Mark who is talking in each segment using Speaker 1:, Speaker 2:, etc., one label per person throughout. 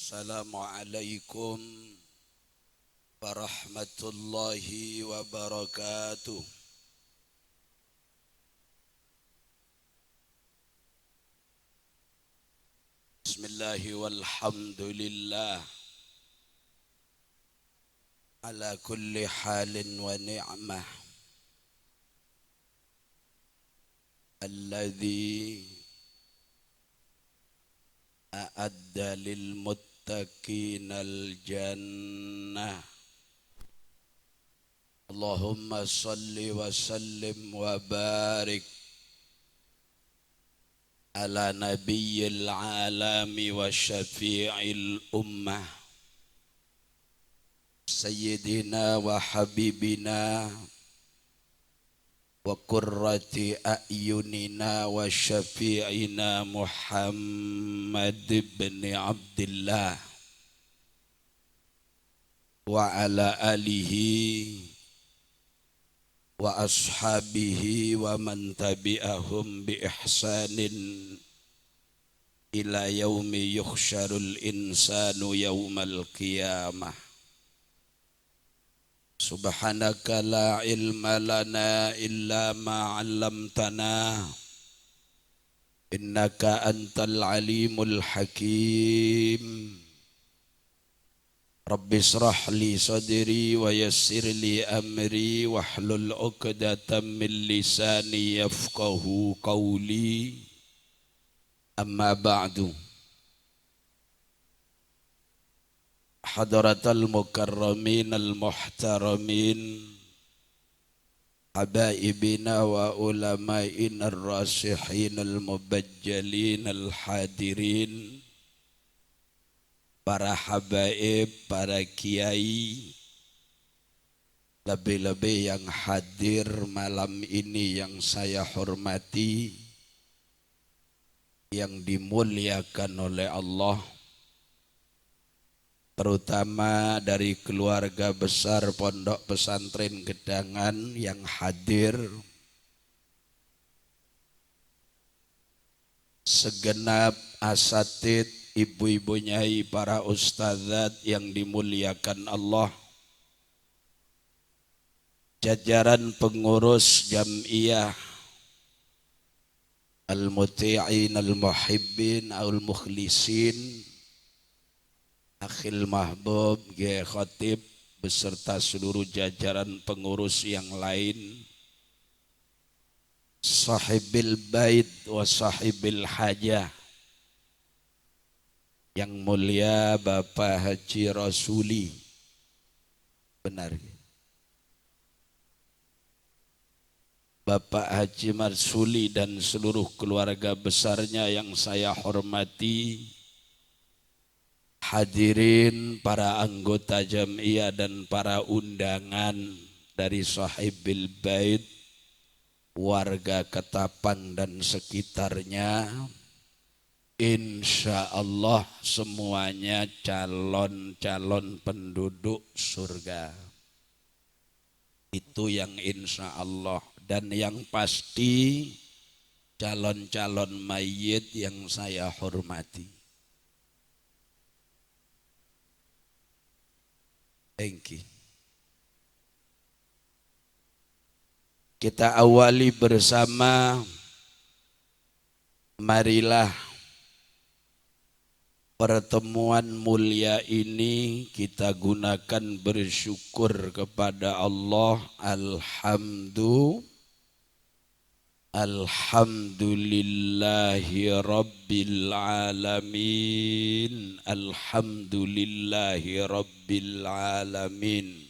Speaker 1: Assalamualaikum warahmatullahi wabarakatuh. Bismillahi walhamdulillah ala kulli halin wa ni'mah alladhi a'adda lil muttaqina al-jannah. Allahumma salli wa sallim wa barik ala nabiyyil alami wa syafi'il ummah sayyidina wa habibina wa qurrati a'yunina wa syafi'ina Muhammad ibn Abdullah wa ala alihi wa ashabihi wa man tabi'ahum bi ihsanin ila yaumi yukhsyarul insanu yaumal qiyamah. Subhanaka la ilma lana illa ma 'allamtana innaka antal alimul hakim. Rabbi shrah li sadri wa yassir li amri wahlul 'uqdatam min lisani yafqahu qawli. Amma ba'du. Hadratal mukarramin al-muhtaramin, habaibina wa ulama'in ar-rasihin al-mubajjalin al-hadirin, para habaib, para kiai, lebih-lebih yang hadir malam ini yang saya hormati, yang dimuliakan oleh Allah, terutama dari keluarga besar Pondok Pesantren Gedangan yang hadir, segenap asatid, ibu-ibu nyai, para ustadzat yang dimuliakan Allah, jajaran pengurus jam'iyah al-muti'in al-muhibbin al-mukhlisin, akhil mahbub G. Khotib beserta seluruh jajaran pengurus yang lain, sahibil bait wa sahibil hajah, yang mulia Bapak Haji Rasuli, benar Bapak Haji Marsuli dan seluruh keluarga besarnya yang saya hormati, hadirin para anggota jam'iyah dan para undangan dari sahibil bait, warga Ketapang dan sekitarnya, insya Allah semuanya calon-calon penduduk surga. Itu yang insya Allah. Dan yang pasti calon-calon mayit yang saya hormati. Thank you. Kita awali bersama, marilah pertemuan mulia ini kita gunakan bersyukur kepada Allah. Alhamdulillahi rabbil alamin. Alhamdulillahi rabbil alamin.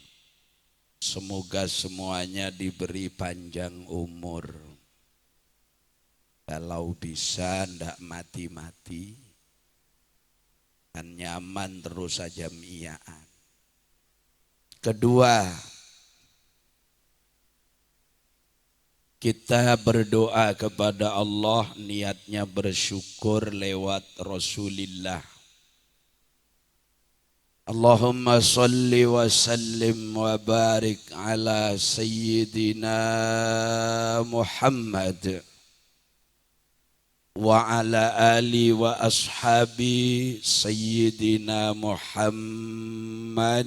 Speaker 1: Semoga semuanya diberi panjang umur. Kalau bisa ndak mati-mati, dan nyaman terus saja miaan. Kedua, kita berdoa kepada Allah, niatnya bersyukur lewat Rasulullah. Allahumma salli wa sallim wa barik ala sayyidina Muhammad wa wa ala ali wa ashabi sayyidina Muhammad.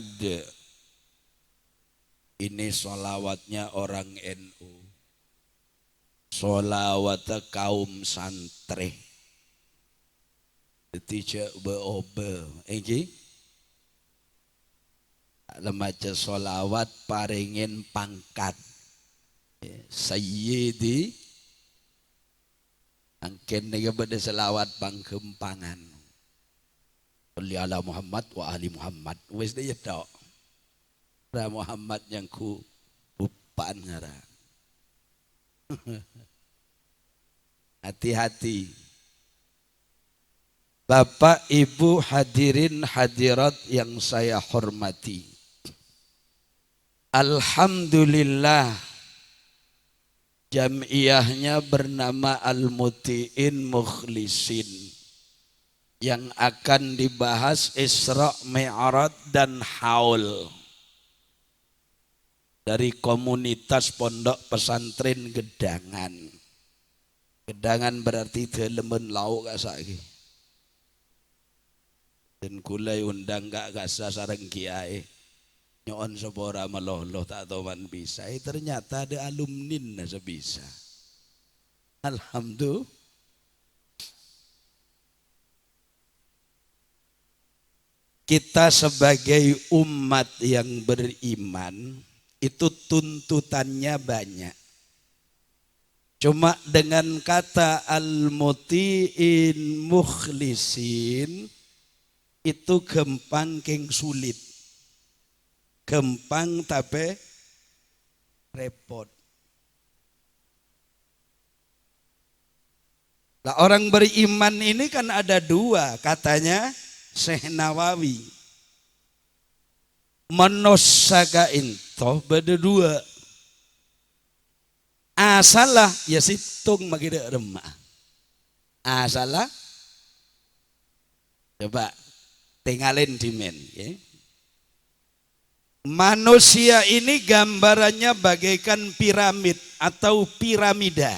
Speaker 1: Ini sholawatnya orang NU, sholawat kaum santri. Tidak beobe, lemaja sholawat paringin pangkat Sayyidi angken nega bade selawat pangkempangan Salli ala Muhammad wa ali Muhammad wis dia tok ra Muhammad yang ku bupan ngara. Hati-hati Bapak Ibu hadirin hadirat yang saya hormati, alhamdulillah jam'iyahnya bernama Al-Muti'in Mukhlisin yang akan dibahas Isra Mi'raj dan Haul dari komunitas Pondok Pesantren Gedangan. Gedangan berarti delemen lauk kasaki. Dan kulai undang gak gasa sareng kiai. Nyon sepora meloloh tak tahu man bisa. Ternyata ada alumni sebisa. Alhamdulillah. Kita sebagai umat yang beriman itu tuntutannya banyak. Cuma dengan kata al-muti'in mukhlisin itu gampang keng sulit. Gampang tapi repot. Nah, orang beriman ini kan ada dua, katanya Syekh Nawawi. Manusaga intoh beda dua. Asalah ya situng magida remah. Asalah coba tinggalin dimen ya. Manusia ini gambarannya bagaikan piramid atau piramida.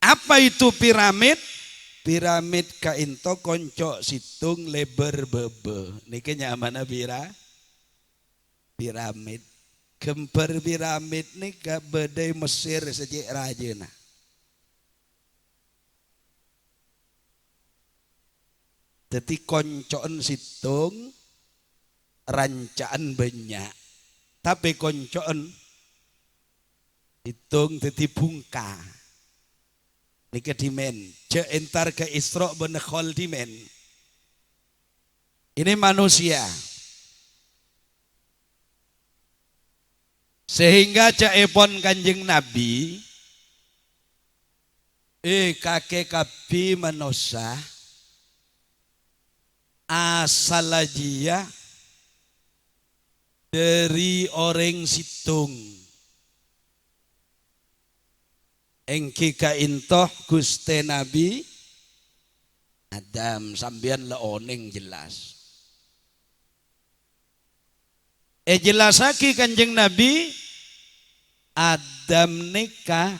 Speaker 1: Apa itu piramid? Piramid kainto konco situng lebar bebe. Niki nyamana piramid. Gemper piramid nika bedai Mesir sejak rajana. Jadi koncoan situng rancaan banyak, tapi koncoan hitung jadi bungka. Nika dimen, je entar ke Isra bin Khol dimen. Ini manusia. Sehingga caepon Kanjeng Nabi, kakek kapi manusia. Asalajia dari orang situng engki kaintoh Guste Nabi Adam sambian leoneng jelas jelasaki Kanjeng Nabi Adam nikah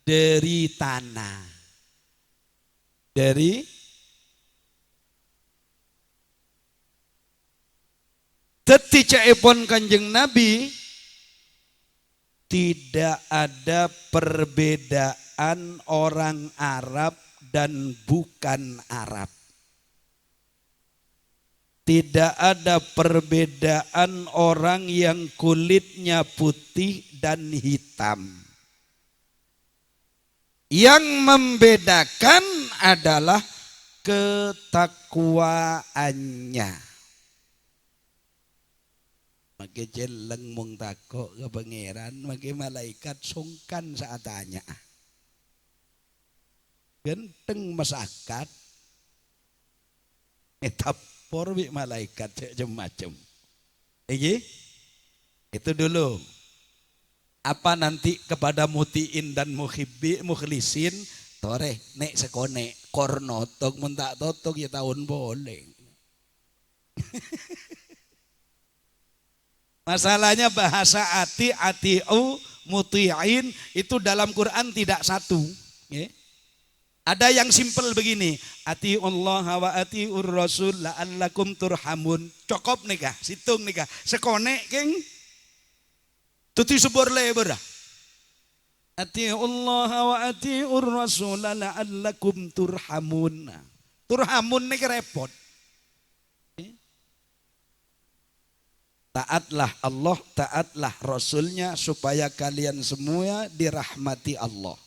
Speaker 1: dari tanah dari ketika epon Kanjeng Nabi tidak ada perbedaan orang Arab dan bukan Arab. Tidak ada perbedaan orang yang kulitnya putih dan hitam. Yang membedakan adalah ketakwaannya. Maka jeleng mung takok ke pangeran, maka malaikat sungkan saat tanya. Genteng masakat, metapor bi malaikat macam-macam. Itu dulu. Apa nanti kepada mutiin dan mukhlisin, tore nek sekone kornotok mentak totok ya tahun boleh. Masalahnya bahasa ati muti'in itu dalam Quran tidak satu. Ya. Ada yang simpel begini, atiullah wa atiur rasul la'allakum turhamun. Cokop nikah, situng nikah. Sekonek keng tuti subur lebar. Atiullah wa atiur rasul la'allakum turhamun. Turhamun nih repot. Taatlah Allah, taatlah Rasulnya supaya kalian semua dirahmati Allah.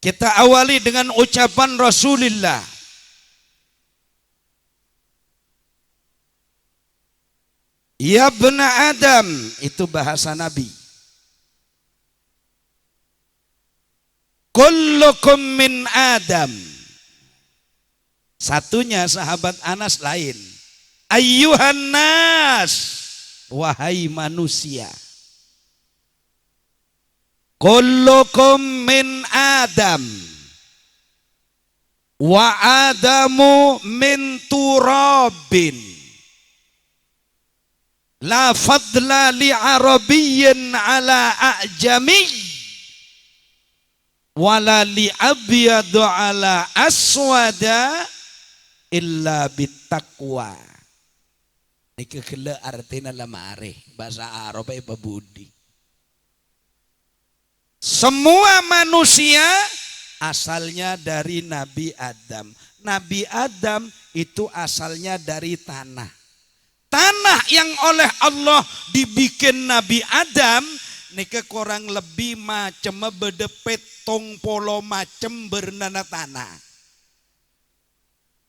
Speaker 1: Kita awali dengan ucapan Rasulullah. Ya bena Adam, itu bahasa Nabi. Kullukum min Adam. Satunya sahabat Anas lain. Ayyuhan nas, wahai manusia. Kullukum min Adam wa Adamu min turabin la fadla li arabiyyin ala a'jami wala li abyadu ala aswada illa bitaqwa. Niki kele artina lamare bahasa Arab apa budi. Semua manusia asalnya dari Nabi Adam. Nabi Adam itu asalnya dari tanah. Tanah yang oleh Allah dibikin Nabi Adam, nike kurang lebih macam bedepet tong polo macam bernana tanah.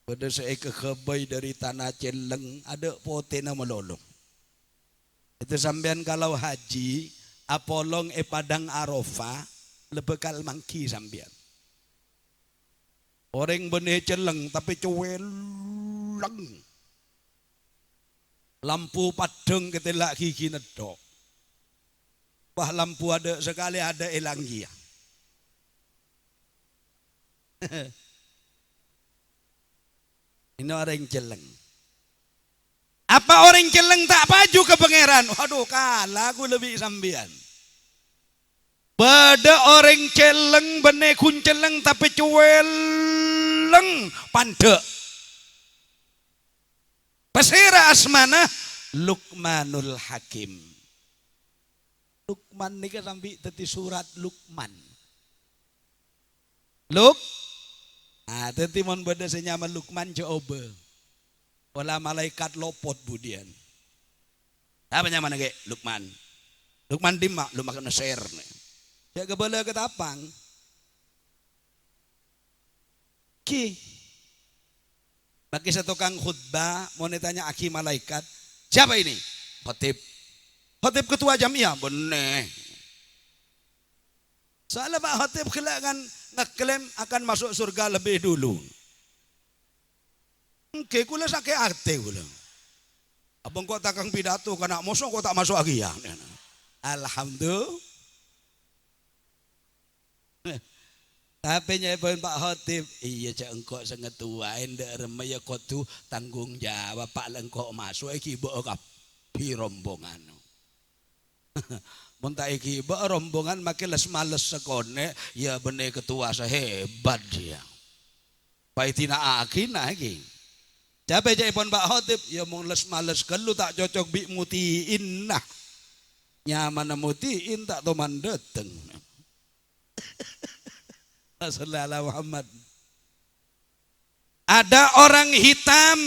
Speaker 1: Pada saya kekebai dari tanah Celeng ada potena melolong. Itu sampean kalau haji apolong padang Arafah lebekal mangki sambian. Orang benih Celeng tapi cuweleng. Lampu padeng ketelak gigi nedok. Wah lampu ada sekali ada elanggia. Ini orang Celeng. Apa orang Celeng tak maju ke pangeran? Waduh kalah aku lebih sambian. Pada orang Celeng benih kunceleng tapi cuweleng pandek. Pasira asmana Luqmanul Hakim. Luqman ni kan sambil tadi surat Luqman. Tadi mon beda senyaman Luqman coba. Wala malaikat lopot budian. Apa nyaman lagi Luqman? Luqman dimak lu makan share. Ya kebala ketapang. Ki. Bagi satu kang khutbah mau ditanya aki malaikat, siapa ini? Khatib. Khatib ketua jamiah, bener. Soalnya Pak Khatib kan ngeklaim akan masuk surga lebih dulu. Oke, kula sakit hati kula. Abang kok takang pidato kana mosok kok tak masuk lagi ya. Alhamdulillah. Tapi nyebut Pak Khatib, iya cak engkau sangat tua, enda remaya kau tu tanggung jawab Pak lengkau masuk iki bawa kapi rombongan. Muntah iki bawa rombongan makin les males sekone, ya bener ketua sehebat dia. Paitina akina lagi. Capek nyebut Pak Khatib, ya mau les males kalau tak cocok bi mutiin nah, nyaman mutiin tak toman dateng. Sallallahu Muhammad. Ada orang hitam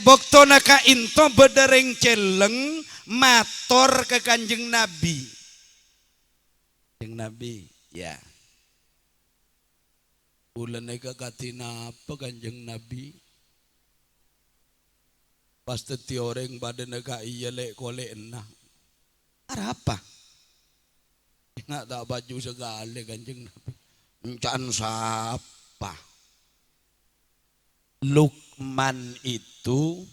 Speaker 1: boktona ka into bedereng Celeng mator ke Kanjeng Nabi. Kanjeng Nabi, ya. Bulan eka katina apa Kanjeng Nabi? Pasti ti orang badan eka iya lek kolek enah. Ada apa? Nggak tak baju segala Kanjeng Nabi. Encan siapa? Luqman itu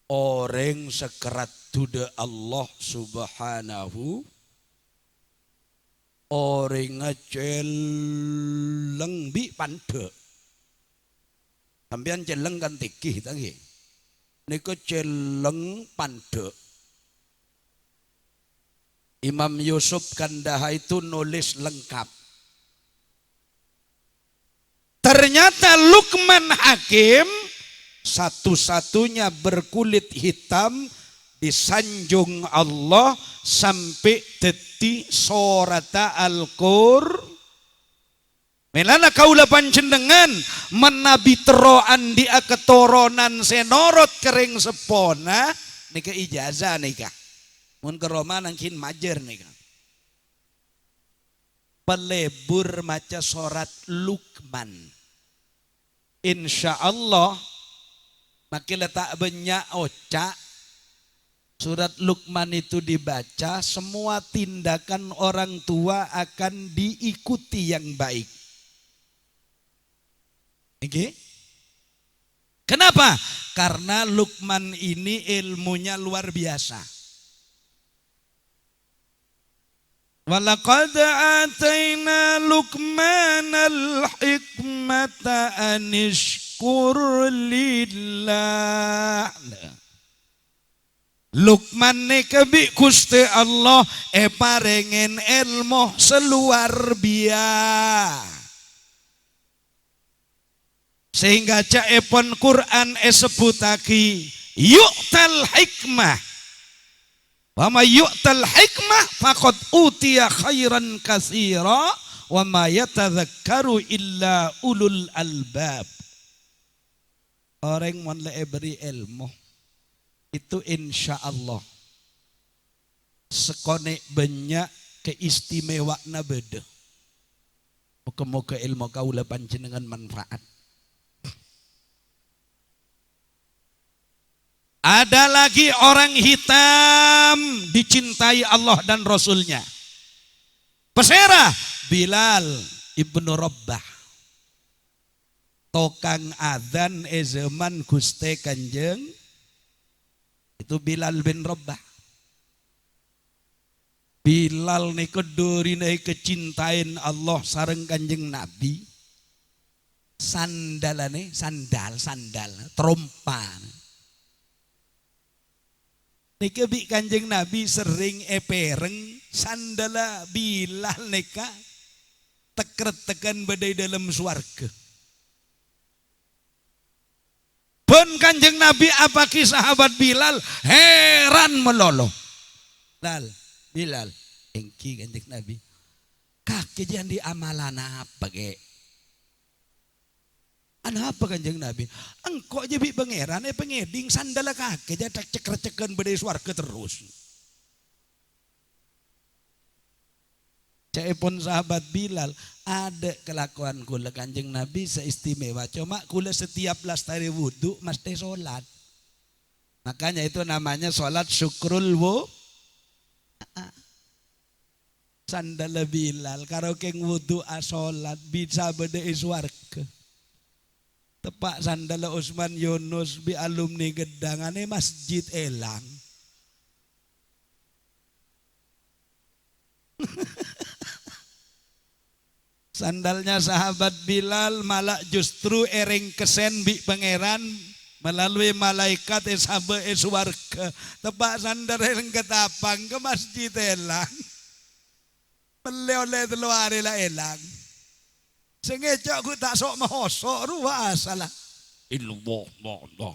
Speaker 1: orang sekerat tuda Allah subhanahu. Orang ngeceleng bi pande. Sampean celeng kan tikih tangi. niku celeng pandek. Imam Yusuf Kandaha itu nulis lengkap. Ternyata Luqman Hakim satu-satunya berkulit hitam disanjung Allah sampai teti sorata Al-Qur. Melana kaula panjenengan menabi teroan dia ketoronan senorot kering sepona nika ijazah nika. Mun ke Roma nangkin majer nika. Pelebur maca surat Luqman. Insya Allah makin letak banyak oca surat Luqman itu dibaca, semua tindakan orang tua akan diikuti yang baik. Okay? Kenapa? Karena Luqman ini ilmunya luar biasa. Walaqad ataina Luqmanal hikmata anishkur lillah. Luqman nika bi Gusti Allah parengen ilmu seluar biasa. Sehingga caepon Quran sebutaki yu'tal hikmah. Wa ma yu'tal hikmah faqad utiya khairan katsira wa ma yatadzakkaru illa ulul albab. Orang mun beri ilmu itu insya Allah sekone banyak keistimewaan beda. Muga-muga ilmu kaula panjenengan manfaat. Ada lagi orang hitam dicintai Allah dan Rasulnya. Pesera Bilal ibnu Rabbah. Tokang adzan zaman Gusti Kanjeng itu Bilal bin Rabbah. Bilal niku durine kecintain Allah sareng Kanjeng Nabi. Sandalane sandal trompa. Nika bi Kanjeng Nabi sering epereng sandala Bilal nika tekret-tekan badai dalam swarga. Pun Kanjeng Nabi apaki sahabat Bilal heran melolo. Bilal, engki Kanjeng Nabi. Kaki jangan di amalan apa ge? Apa Kanjeng Nabi? Engkau aja bi pangeran pengeding sandala kaki aja ceker-cekan badai swarga terus. Caipun sahabat Bilal ada kelakuan kula Kanjeng Nabi seistimewa. Cuma kula setiap lastari wudu mesti sholat. Makanya itu namanya sholat syukrul sandala Bilal karo keng wudu sholat bisa badai swarga. Tepak sandala Usman Yunus bi alumni gedangane Masjid Elang. Sandalnya sahabat Bilal malah justru ereng kesen bi pangeran melalui malaikat sahabat swarga. Tepak sandal yang ketapang ke Masjid Elang. Oleh luar Elang. Sengaja aku tak sok mahosok ruwa salah. Illallah.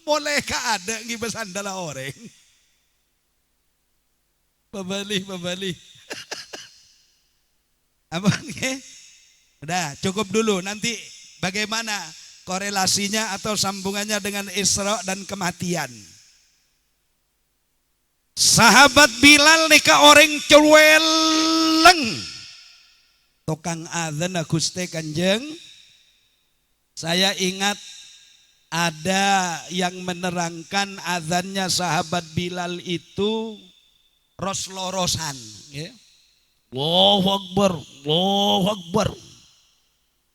Speaker 1: Boleh ka ada ngi besandala orang. Pembali. Apa nge? Udah cukup dulu, nanti bagaimana korelasinya atau sambungannya dengan Isra dan kematian. Sahabat Bilal nika orang cuweleng. Tokang adzan Gusti Kanjeng. Saya ingat ada yang menerangkan adzannya sahabat Bilal itu ros-lorosan ya. Allahu Akbar, Allahu Akbar.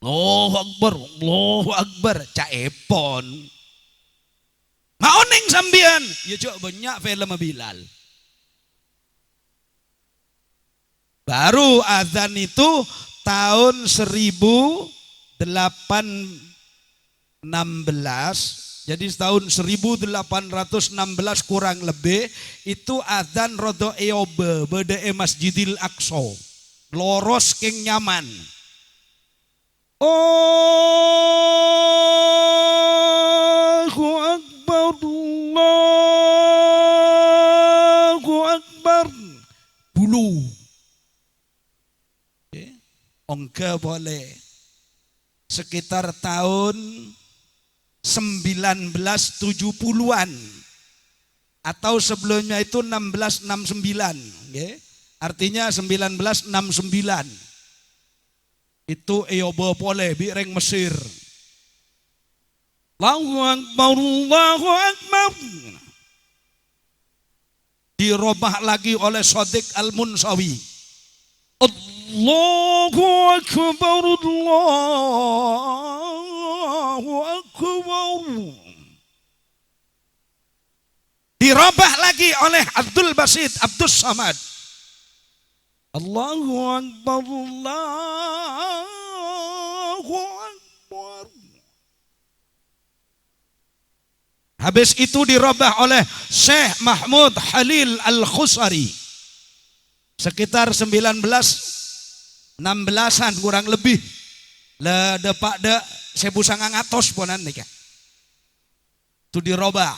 Speaker 1: Allahu Akbar, Allahu Akbar. Caepon. Maoning sambian. Ya cok banyak film Bilal. Baru azan itu tahun 1008 Jadi tahun 1816 kurang lebih itu adzan rodo eobe bede Masjidil Aqsa. Loros keng nyaman. Allahu Akbar, Allahu Akbar. Bulu. Ongke boleh. Sekitar tahun 1970-an atau sebelumnya itu 1669, artinya 1969 itu eobo pole bireng Mesir. Allahu Akbar, Allahu Akbar. Dirobah lagi oleh Shadiq Al-Munsawi. Allahu Akbar, Allahu Akbar. Dirobah lagi oleh Abdul Basit Abdus Samad. Allahu Akbar, Allahu Akbar. Habis itu dirobah oleh Syekh Mahmud Halil Al-Khusari. Sekitar 1916-an kurang lebih. Le depak de sebu sangang atos ponan nih kan. Itu dirobah.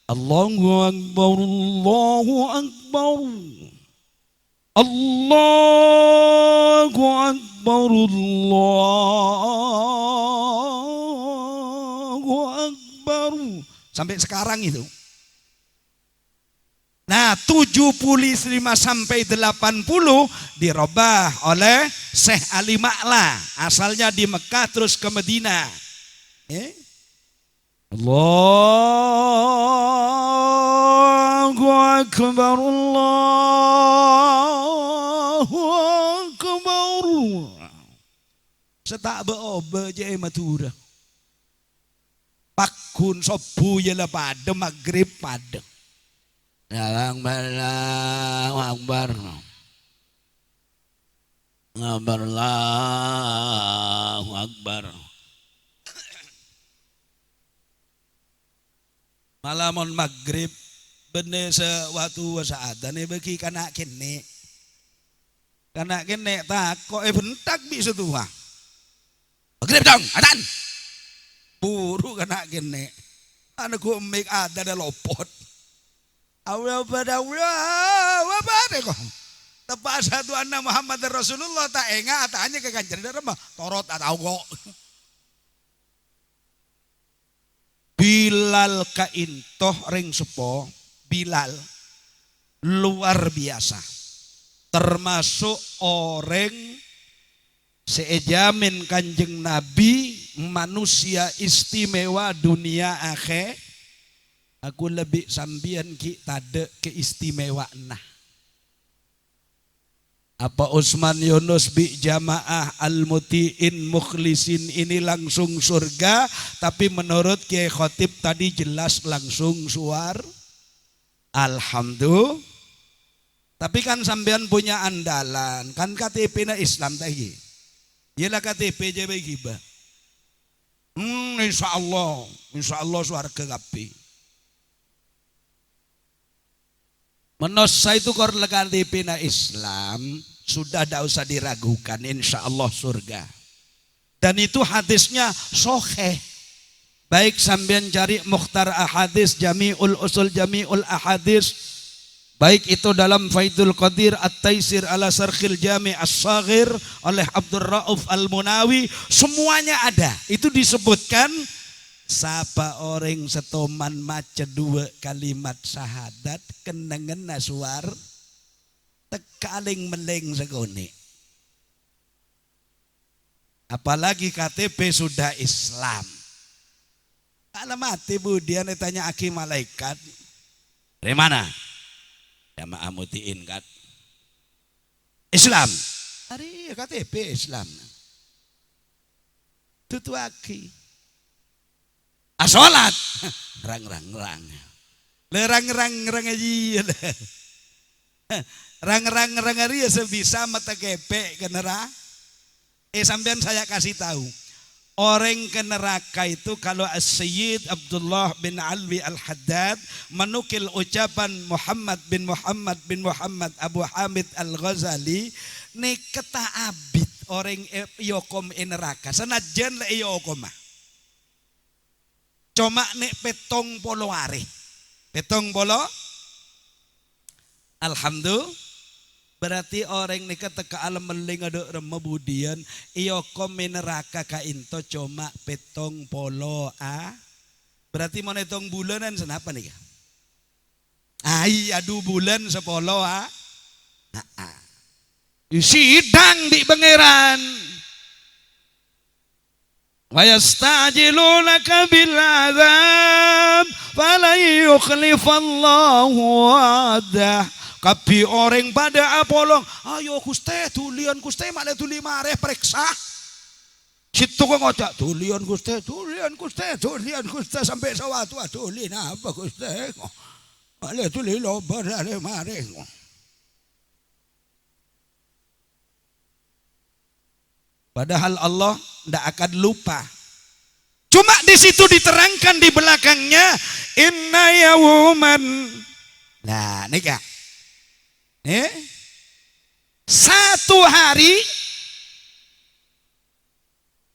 Speaker 1: Allahu Akbar, Allahu Akbar. Allahu Akbar, Allahu Akbar. Sampai sekarang itu. Nah 75 sampai 80 dirobah oleh Syekh Ali Ma'la. Asalnya di Mekah terus ke Medina. Allahu Akbar, Allahu Akbar. Setak beobe je matura. Pakun sobu yela pada maghrib pada. Allahu Akbar. Allahu Akbar. Malamun maghrib bener sewaktu saatan bagi kana kene. Kana kene tak kok bentak bisa tuh. Maghrib dong, adzan. Buru kana kene. Ana ku mik ada lopot. Allah pada Allah, apa deh kok? Tepat satu anak Muhammad Rasulullah tak enggak tanya ke kanjeng Nabi torot atau kok. Bilal kaintoh ring sepo, Bilal luar biasa. Termasuk orang sejamin kanjeng Nabi manusia istimewa dunia akhir. Aku lebih sambian ki tade keistimewaan. Apa Utsman Yunus bi jamaah al-muti'in mukhlisin ini langsung surga, tapi menurut Kiai Khotib tadi jelas langsung suar. Alhamdulillah. Tapi kan sambian punya andalan, kan KTP na Islam tadi. Yalah KTP je bagi ba. Insya Allah surga kapi. Menosai itu kor lekan pina Islam sudah tidak usah diragukan, insya Allah surga. Dan itu hadisnya soheh. Baik sambian cari Mukhtar Ahadis, Jami'ul Usul Jami'ul Ahadis, baik itu dalam Faidul Qadir At-Taisir ala Sarkhil Jami' As-Saghir oleh Abdul Rauf Al-Munawi, semuanya ada. Itu disebutkan sapa orang setoman maca dua kalimat syahadat kenangan nasuar tekaling meleng segone. Apalagi KTP sudah Islam. Kalau mati budian ditanya aki malaikat dari mana? Jamaah mutiin kat Islam. Hari KTP Islam. Tutu aki. Asolat rang lerang aja rang aja sebisa mata kepek kenera sampean saya kasih tahu Orang ke neraka itu kalau As-Sayyid Abdullah bin Alwi Al-Haddad menukil ucapan Muhammad bin Muhammad Abu Hamid Al-Ghazali nek keta abid orang yokom neraka senajan le yokomah cuma nek petong polo are petong polo alhamdulillah. Berarti orang nika teka alam meling ada remebudian iyo komen neraka ka into cuma petong polo berarti mau netong bulanan senapa nih adu bulan sepolo sidang di pangeran wa yastajilunaka bil adzab fala yukhlifallahu wa'dah. Kapi orang pada apolong, ayo Guste tulian Guste malah tuli mareh periksa. Situ kok ngocak tulian Guste sampai sawatu tulin apa Guste. Malah tuli loba dari mareh. Padahal Allah tidak akan lupa. Cuma di situ diterangkan di belakangnya inna yawman. Nah, nikah. Satu hari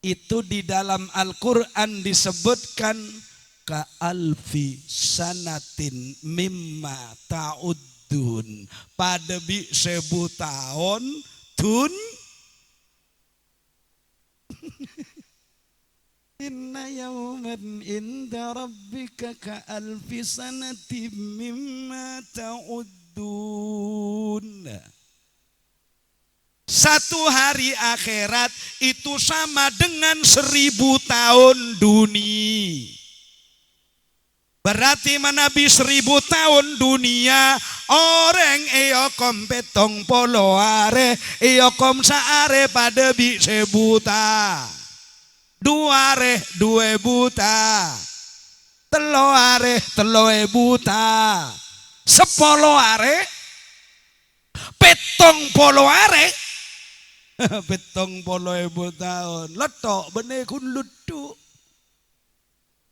Speaker 1: itu di dalam Al-Quran disebutkan ka alfi sanatin mimma ta'uddun pada bi 1000 tahun tun inna yawman inda rabbika ka alfi sanatin mimma ta'uddun. Satu hari akhirat itu sama dengan 1000 tahun dunia. Berarti manabi 1000 tahun dunia orang kompetong polo are kom saare pada bi sebuta dua are 2 buta telo are telo buta 10 are petong polo are petong polo 1000 tahun letok bene kun ludu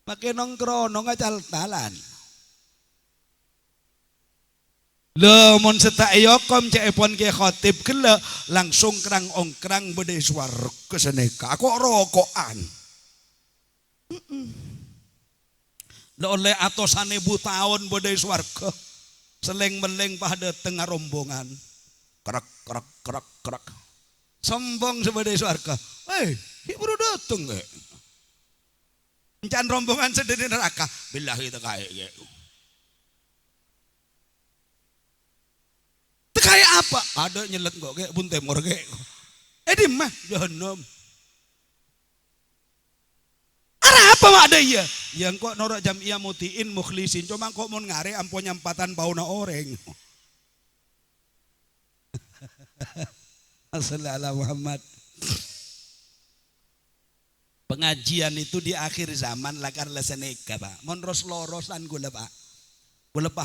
Speaker 1: pakai nongkrono ngacal talan le mon seta yokom cek epon ke khotib kele langsung kerang ongkrang bede swarga seneka kok rokokan le oleh atosan 1000 tahun bede swarga seleng meleng pada tengah rombongan kerak kerak kerak kerak sombong sebagai swarga baru dateng encan rombongan sedih neraka billahi kayak kayak apa ada nyelet kok kayak bunte mor kayak di mah jahanam apa ada ya yang kok norak jamiah mutiin mukhlisin cuma kok mau ngare ampun nyampatan bauna oreng Assalamualaikum Muhammad. Pengajian itu di akhir zaman lakar leseneka Pak mon lorosan gula Pak gula Pak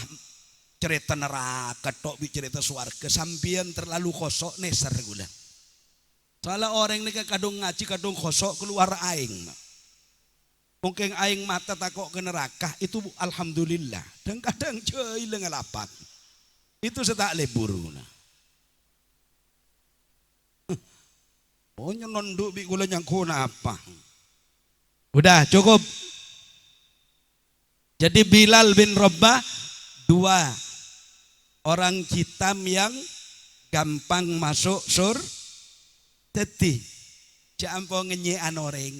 Speaker 1: cerita neraka tok bi cerita swarga sampian terlalu kosok neser gula soalnya orang ini kadung ngaji kadung kosok keluar aing mungkin aing mata takok ke neraka itu alhamdulillah dan kadang cuy ngelapat itu setak leburu oh nonduk bi gula nyangkun apa udah cukup jadi Bilal bin Rabah 2 orang hitam yang gampang masuk teti jampo ngenyean orang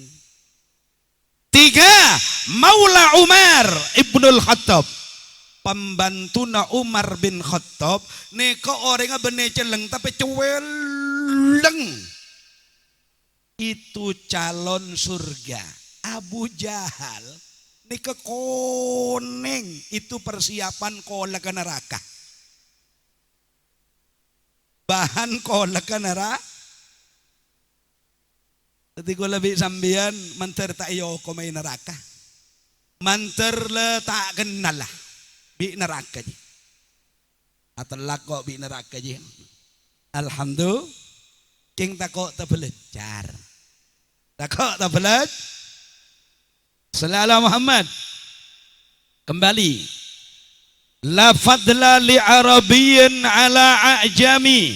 Speaker 1: 3 Maula Umar Ibnul Khattab pembantuna Umar bin Khattab neko orangnya bener celeng tapi cuweleng itu calon surga Abu Jahal neko koneng itu persiapan kola ke neraka bahan kola ke neraka ketika lebih sambian manter tak iyo komai neraka manter le tak kenal lah bi neraka je atelak kok bi neraka je alhamdulillah king tak kok terbelajar Takut tak belat? Sallallahu Muhammad. Kembali. La fadla li arabiyyin ala a'jami.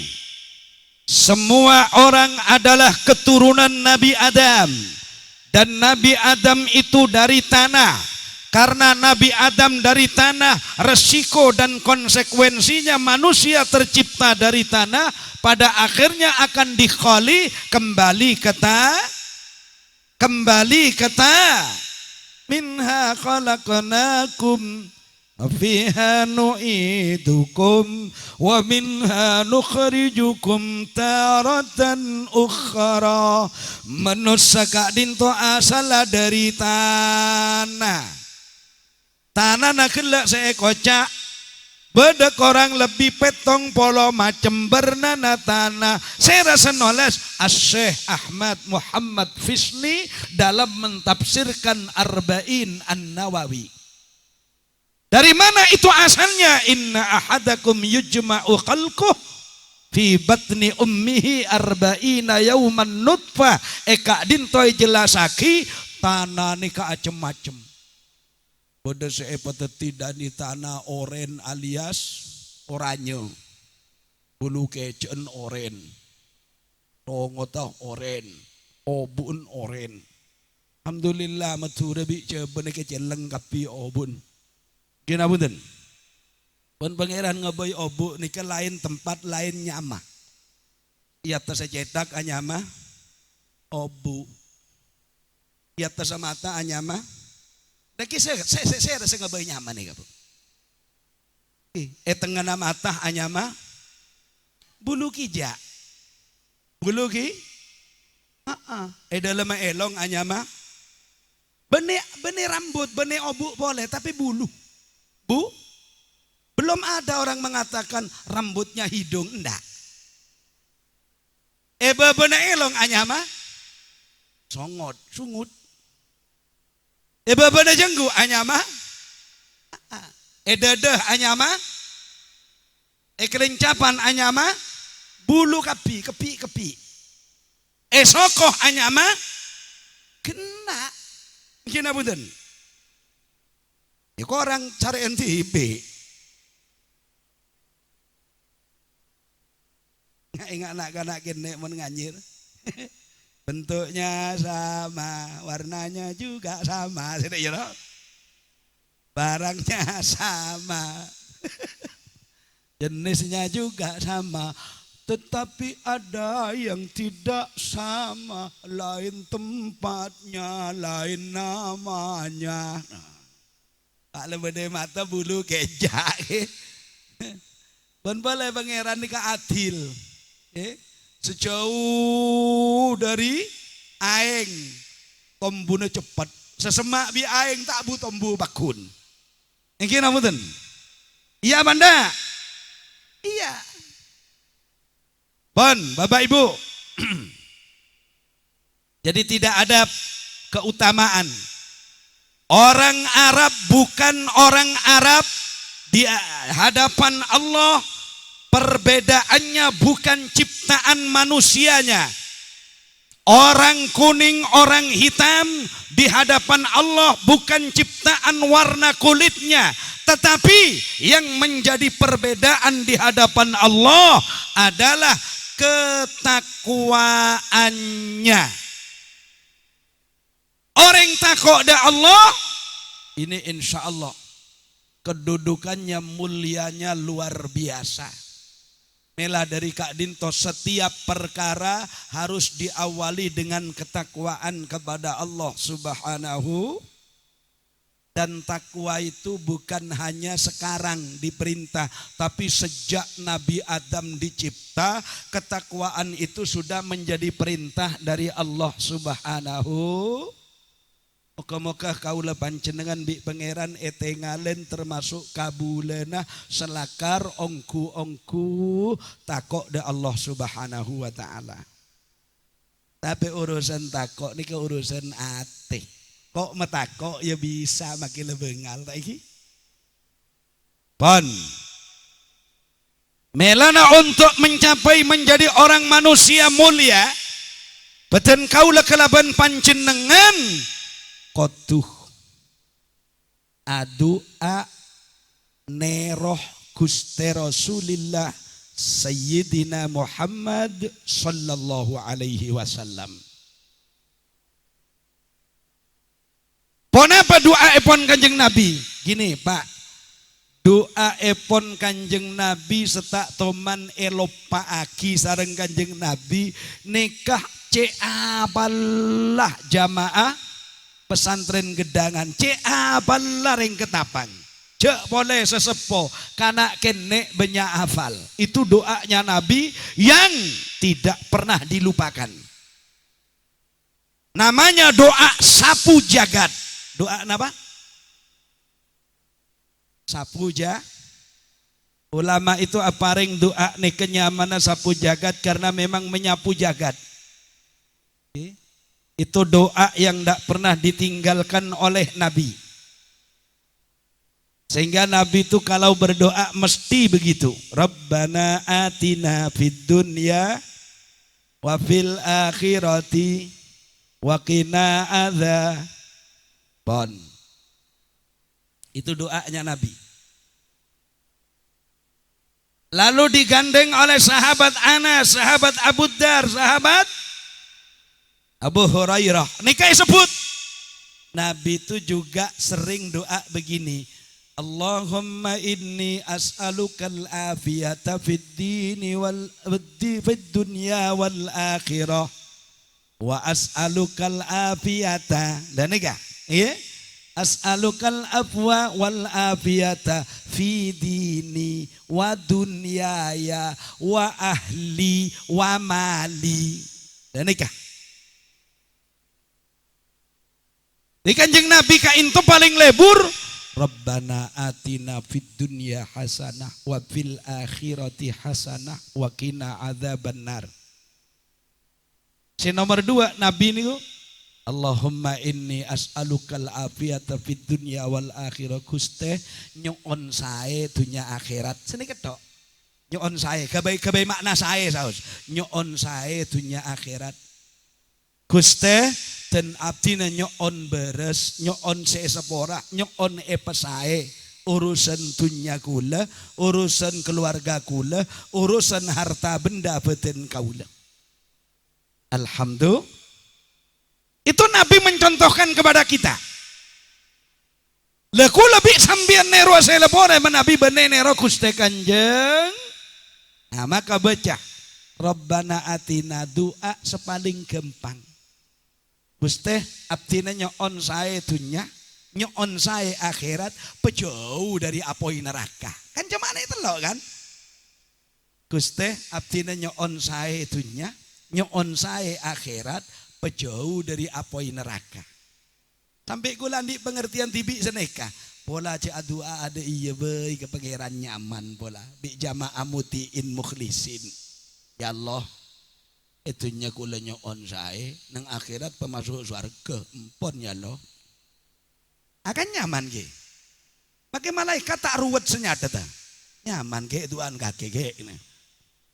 Speaker 1: Semua orang adalah keturunan Nabi Adam. Dan Nabi Adam itu dari tanah. Karena Nabi Adam dari tanah, resiko dan konsekuensinya manusia tercipta dari tanah, pada akhirnya akan dikhali kembali kata minha khalaqnakum fiha nu'idukum wa minha nukhrijukum taratan ukhra. Manusia kak dinto asal dari tanah nak kelak saya kocak. Beda korang lebih petong polo macem bernana tanah. Saya rasa noles Syekh Ahmad Muhammad Fisni dalam mentafsirkan Arba'in An-Nawawi. Dari mana itu asalnya? Inna ahadakum yujma'u khalquh fi batni ummihi arba'ina yauman nutfah. Eka dintoy jelasaki tanah nika acem-macem. Pada seepatnya tidak di tanah oren alias oranye, bulu kecen oren, tongotah oren, obun oren. Alhamdulillah matura bi coba kecen lengkapi obun. Gina bunten, pun pangeran ngabai obu nika lain tempat lain nyama. Ia tas cetak anyama obu, ia tas mata anyama. Lagi saya rasa nggak banyak nyaman nih kamu. Tengah mata anyama bulu kija, bulu ki, dalam elong anyama, benih rambut, benih obuk boleh, tapi bulu, belum ada orang mengatakan rambutnya hidung, enggak. Benih elong anyama, sungut. Bada jenggu anyama, dada anyama, kelencapan anyama, bulu kepi, sokoh anyama, kena buden. Iku orang cari NTIP, ingat nak kene menganjir. Bentuknya sama, warnanya juga sama, barangnya sama, jenisnya juga sama, tetapi ada yang tidak sama, lain tempatnya, lain namanya. Kalau beda mata bulu kejak, bon boleh pangeran ni adil. Sejauh dari aeng tombuna cepat, sesemak bi aeng tak bu tombu bakun. Engki namunten. Iya banda. Iya. Bon, Bapak Ibu. Jadi tidak ada keutamaan. Orang Arab bukan orang Arab di hadapan Allah. Perbedaannya bukan ciptaan manusianya. Orang kuning, orang hitam di hadapan Allah bukan ciptaan warna kulitnya. Tetapi yang menjadi perbedaan di hadapan Allah adalah ketakwaannya. Orang takut da Allah, ini insya Allah kedudukannya mulianya luar biasa. Mela dari Kak Dinto, setiap perkara harus diawali dengan ketakwaan kepada Allah Subhanahu. Dan takwa itu bukan hanya sekarang diperintah, tapi sejak Nabi Adam dicipta, ketakwaan itu sudah menjadi perintah dari Allah Subhanahu. Moga-moga kaula panjenengan bi pangeran etengalen termasuk kabulena selakar ongku takok de Allah Subhanahu wa taala. Tapi urusan takok niki urusan ati. Kok metakok ya bisa makin lebengal ta iki. Pon. Melana untuk mencapai menjadi orang manusia mulia, Beten kaula kelaban panjenengan koduh adua neroh Gusti Rasulillah Sayyidina Muhammad sallallahu alaihi wasallam. Pon apa doa epon Kanjeng Nabi? Gini Pak, doa epon Kanjeng Nabi setak toman elopaaki sareng Kanjeng Nabi nikah ceaballah jamaah pesantren Gedangan, ceaballah ring ketapang. Cek boleh sesepo karena kene banyak hafal. Itu doanya Nabi yang tidak pernah dilupakan. Namanya doa sapu jagat. Doa apa? Sapu jagat. Ulama itu aparing doa nih kenyamanan sapu jagat karena memang menyapu jagat. Itu doa yang tidak pernah ditinggalkan oleh Nabi. Sehingga Nabi itu kalau berdoa mesti begitu. Rabbana atina fid dunya wa fil akhirati wa qina adzabon. Itu doanya Nabi. Lalu digandeng oleh sahabat Anas, sahabat Abu Dar, sahabat Abu Hurairah. Nikah sebut. Nabi itu juga sering doa begini. Allahumma inni as'alukal afiyata fid dini fid dunya wal akhirah wa as'alukal afiyata. Dan nikah. Iya? As'alukal afwa wal afiyata fi dini wa dunyaya wa ahli wa mali. Dan nikah. Di Kanjeng Nabi kain itu paling lebur. Rabbana atina fid dunya hasanah wa fil akhirati hasanah wa qina adzabannar. Si nomor 2 Nabi niku Allahumma inni as'alukal afiyata fid dunya wal akhirah. Gusti nyuwun sae dunya akhirat. Seni ketok. Nyuwun sae kabeh makna sae saos. Nyuwun sae dunya akhirat. Gusti dan abdina nyuwun beres, nyuwun sepora, nyuwun pesae urusan dunya kula, urusan keluarga kula, urusan harta benda beten kaula. Alhamdulillah. Itu Nabi mencontohkan kepada kita. Leku lebih sambian nero selebore menabi bene nero Gusti Kanjeng. Nah maka baca Rabbana atina doa sepaling gampang. Gusti abdina nyoon sae dunya, nyoon sae akhirat, pejauh dari apoi neraka. Kan cuman itu loh kan. Gusti abdina nyoon sae dunya, nyoon sae akhirat, pejauh dari apoi neraka. Sampai kula di pengertian tibi seneka. Pola cek adua ada iya bae ke pangeran nyaman pola. Bi jamaah mutiin mukhlisin. Ya Allah, itunya kula nyoon sae nang akhirat pemasuk surga empon ya Allah. Akan nyaman ge. Pakai malaikat tak ruwet senyata ta. Nyaman ge tuan kake ge ini.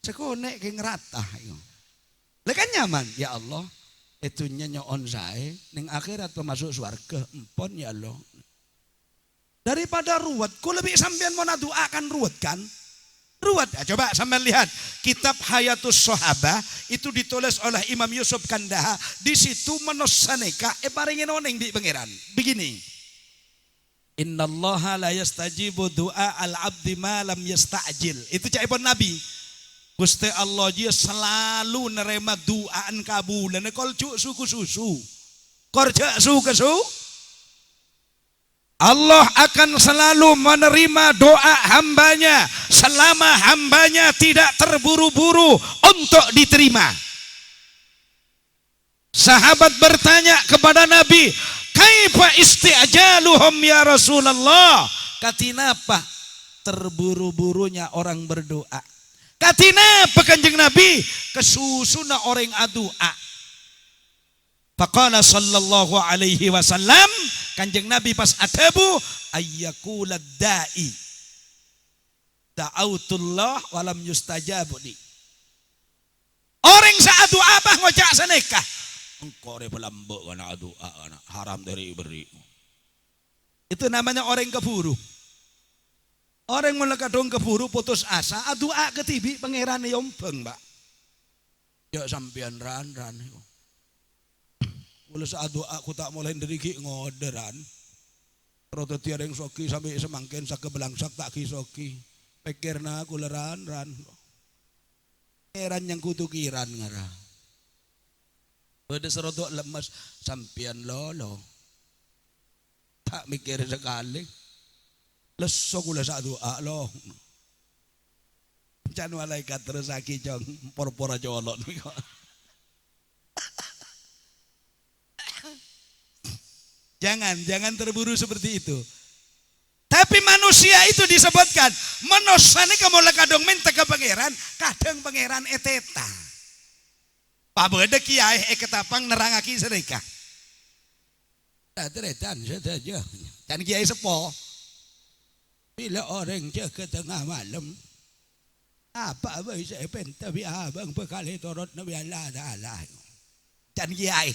Speaker 1: Sekone ge ngeratah yo. Lah kan nyaman ya Allah. Itunya nyoon sae nang akhirat pemasuk surga empon ya Allah. Daripada ruwet, ku lebih sampean mau doakan ruwet kan? Ruwet. Ya, coba sampean lihat kitab Hayatus Sahabah itu ditulis oleh Imam Yusuf Kandaha. Di situ menosaneka paringin oneng di pangeran. Begini. Innallaha la yastajibu du'a al-'abdi ma lam yasta'jil. Itu caipun Nabi. Gusti Allah dia selalu nerima duaan kabulan. Kol cuk suku susu. Korja suku su. Allah akan selalu menerima doa hambanya selama hambanya tidak terburu-buru untuk diterima. Sahabat bertanya kepada Nabi, kaifa isti'jaluhum ya Rasulullah? Katinapa terburu-burunya orang berdoa? Katinapa Kanjeng Nabi kesusuna orang adoa? Faqala sallallahu alaihi wasallam, Kanjeng Nabi pas atabu ayyaqulad da'i da'autullah walam yustajabuni. Orang saat doa apa ngocak seneka engkau pelambek kana doa kana haram dari beri. Itu namanya orang keburu. Orang mulai kadung keburu putus asa, doa ketibi pangeran yompeng, Mbak. Ya sampean ran. Mulai saat doa aku tak mulai dari ki ngoderan. Terus tiada yang soki sampai semangkin sak belangsak tak kisoki. Pikirna aku ran. Pangeran yang kutukiran ngara. Pada serodok lemas sampean lolo. Tak mikir sekali. Leso kula sak doa loh. Jan malaikat terus aki jong por-por colot niku. Jangan terburu seperti itu. Tapi manusia itu disebutkan manusiane kamu kadang minta ke pangeran, kadang pangeran eteta. Pak bede kiai ketapang nerangaki sedekah. Teretan saja. Dan kiai sepo. Bila orang jaga tengah malam, apa saya tapi abang bekali torot Nabi Allah Ta'ala. Dan kiai,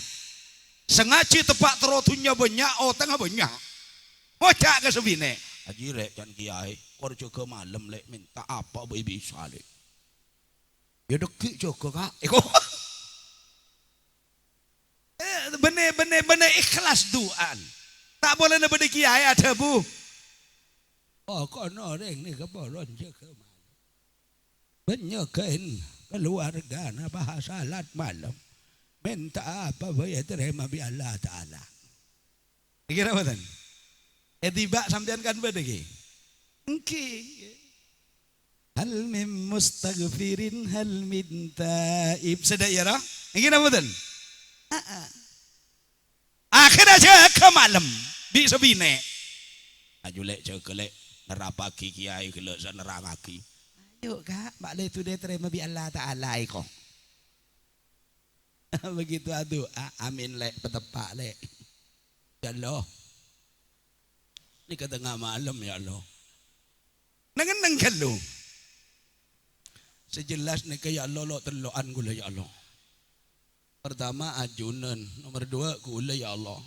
Speaker 1: sengaja tepak terotunya banyak, tengah banyak. Ngocak ke sebine. Haji rek dan kiai, kau jaga malam lek minta apa boleh bisa lek. Ya dekik jaga kak. Bener ikhlas duaan. Tak boleh nak kiai ada bu. Oh kono orang ni kebolon je ke malam. Benyakan keluarga na bahasa salat malam. Minta apa boleh terima bi Allah Ta'ala. Kira apa tan? Tiba sampean kan bedegi. Engki. Hal min mustaghfirin hal min taib. Sedaya ya roh? Kira apa tan? Akhir aja ke malam di sebine. Ajulek cekelek nerapaki kiai kelak nerangaki. Ayo kak, balik tu dia terima bi Allah Ta'ala iko. Begitu doa, amin lek petepak lek. Ya Allah. Ini ke tengah malam ya Allah. Nengen kalau. Sejelas nih ya Allah lo terloan gula ya Allah. Pertama ajunan, nomor dua gula ya Allah.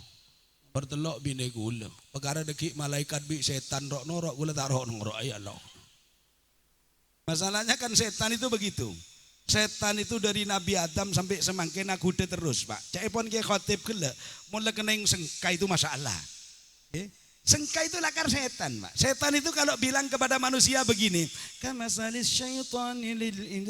Speaker 1: Bertelok bine gula. Perkara dekik malaikat bi setan rok norok gula tak rok norok ya Allah. Masalahnya kan setan itu begitu. Setan itu dari Nabi Adam sampai semangkin aku terus pak. Caipon ke khotib gula. Mulai kena yang sengkai itu masalah. Sengkai itu lakar setan pak. Setan itu kalau bilang kepada manusia begini. Kamasalis syaitani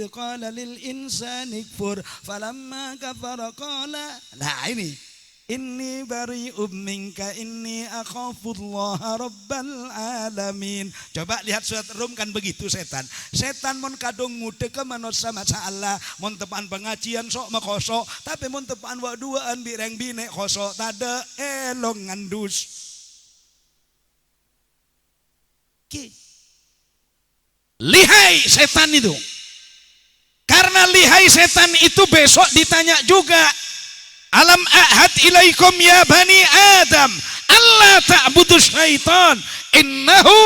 Speaker 1: qala lil insani kfur falamma kafara qala. Nah ini. Inni bari'um minka inni akhafullaha rabbal alamin. Coba lihat surat Rum kan begitu setan. Setan mon kadung ngude ke manusia masalah. Mon tepan pengajian sok makosok. Tapi mon tepan wak duaan bireng bine kosok. Tada elong ngandus. Lihai setan itu. Karena lihai setan itu besok ditanya juga. Alam ahad ilaikum ya bani Adam Allah ta'budu syaitan innahu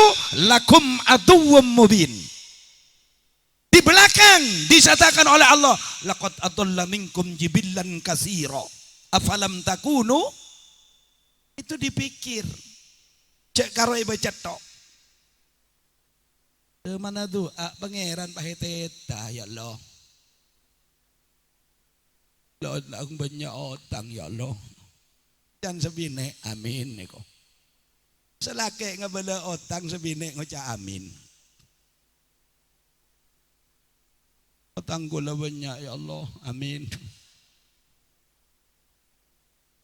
Speaker 1: lakum aduwwum mubin. Di belakang disatakan oleh Allah laqad adalla minkum jibillan katsira afalam takunu. Itu dipikir cek karo ibu cetok mana doa pangeran paheteta ya Allah. Lord lang banyak otang ya Allah. Dan sebine amin niko. Selake nga bala otang sebine ngoca amin. Otang gula banyak ya Allah amin.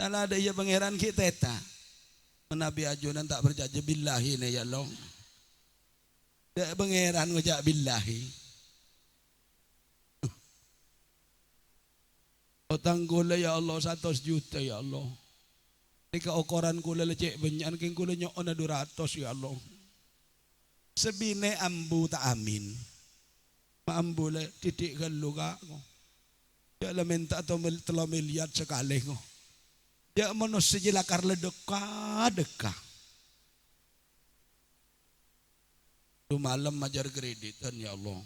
Speaker 1: Ala ada ya pangeran kita ta. Menabi ajunan tak berjanji billahi ne ya Allah. Da pangeran ngoca billahi. Otang gula ya Allah 100 juta ya Allah. Nika ukuran gula lecek banyak king gula nyok na 200 ya Allah. Sebine ambu tak amin. Maambu le titik gelu ka ko. Ya la minta to 3 miliar sekali ko. Ya manusia jelakar le deka. Tu malam majar kreditan ya Allah.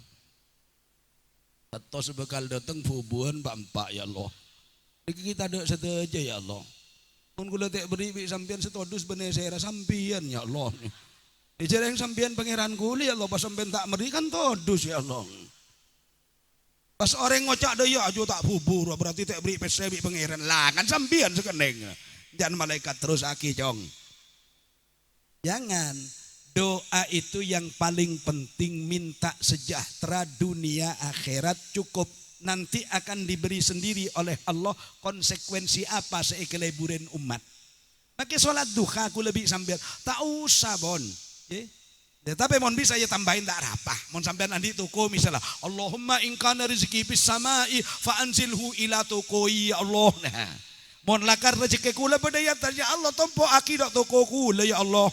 Speaker 1: Atau sebekal datang bubuan bampak ya Allah. Kita dek seteja ya Allah. Mun kula tek beri sampean setodus bener saya sampean ya Allah. Dijereng sampean pangeran kuli ya Allah pas sampean tak meri kan todus ya Allah. Pas orang ngocak daya aja tak bubur berarti tak beri pesebi pangeran lah kan sampean sekeneng. Jangan malaikat terus aki cong. Jangan. Doa itu yang paling penting, minta sejahtera dunia akhirat cukup. Nanti akan diberi sendiri oleh Allah konsekuensi apa seikeleburen umat. Pakai sholat duha aku lebih sambil tak usah bon. Ya, tapi mohon bisa ya tambahin tak apa. Mohon sampean nanti toko misalnya Allahumma in kana rizki bis samai fa anzilhu ila tukoi ya Allah. Nah, mohon lakar rezeki kula bedaya ya Allah tompo aki dak toko kula ya Allah.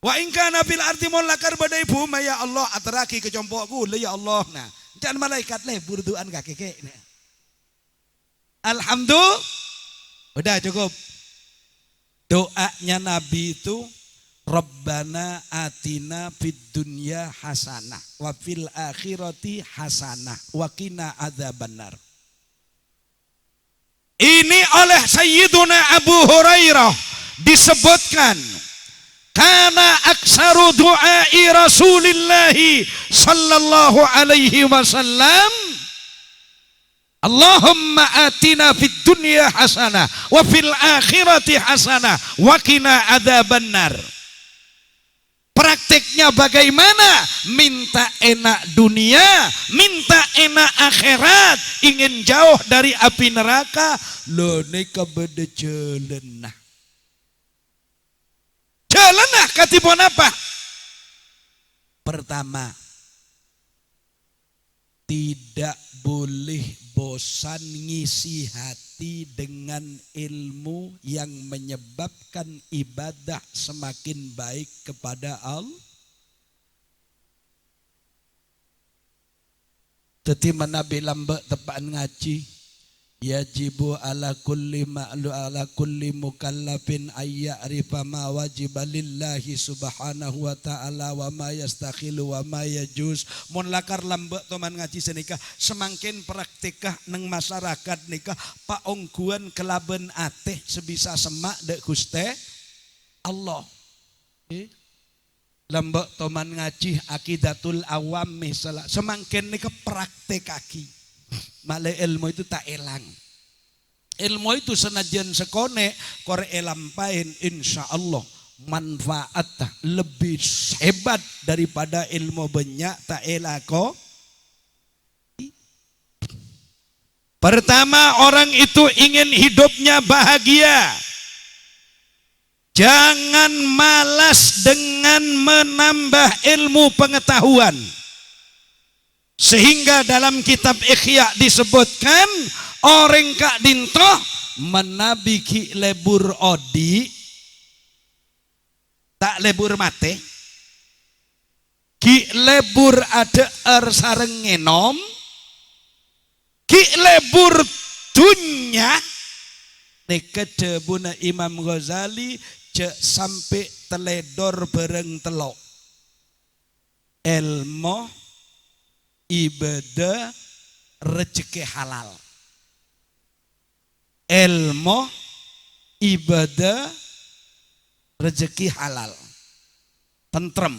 Speaker 1: Wa in kana fil ardi mon lakar badai buma ya Allah atraki ke compokku ya Allah. Nah, jangan malaikat leh burduan kakek. Nah. Alhamdulillah. Udah cukup. Doanya Nabi itu Rabbana atina fid dunya hasanah wa fil akhirati hasanah wa qina adzabannar. Ini oleh Sayyiduna Abu Hurairah disebutkan kana aksaru du'ai Rasulillahi sallallahu alaihi wasallam Allahumma atina fid dunya hasanah wa fil akhirati hasanah wa qina adzabannar. Prakteknya bagaimana? Minta enak dunia, minta enak akhirat, ingin jauh dari api neraka, lo nika bede celenah. Celenah katipun apa? Pertama, tidak boleh bosan ngisi hati dengan ilmu yang menyebabkan ibadah semakin baik kepada Allah. Teti menabi lambak tepaan ngaji. Yajibu ala kulli mukallafin ayya'rifa ma wajiba lillahi subhanahu wa ta'ala wa ma yastakhilu wa ma yajuz. Mun lakar lambek toman ngaji senikah semangkin praktikah neng masyarakat nikah paongguan kelaben ateh sebisa semak dek Guste Allah. Lambek toman ngaji akidatul awam misalnya semangkin nikah praktek kaki. Malah ilmu itu tak elang. Ilmu itu senajan sekone kore elampain insya Allah manfaat lebih hebat daripada ilmu banyak tak elako. Pertama, orang itu ingin hidupnya bahagia. Jangan malas dengan menambah ilmu pengetahuan. Sehingga dalam kitab Ikhya disebutkan orang kak dintoh menabi ki lebur odi tak lebur mate ki lebur ada sareng ngenom ki lebur dunya nekede buna Imam Ghazali cek sampai teledor bereng telok ilmu ibadah rezeki halal. Ilmu ibadah rezeki halal. Tentrem.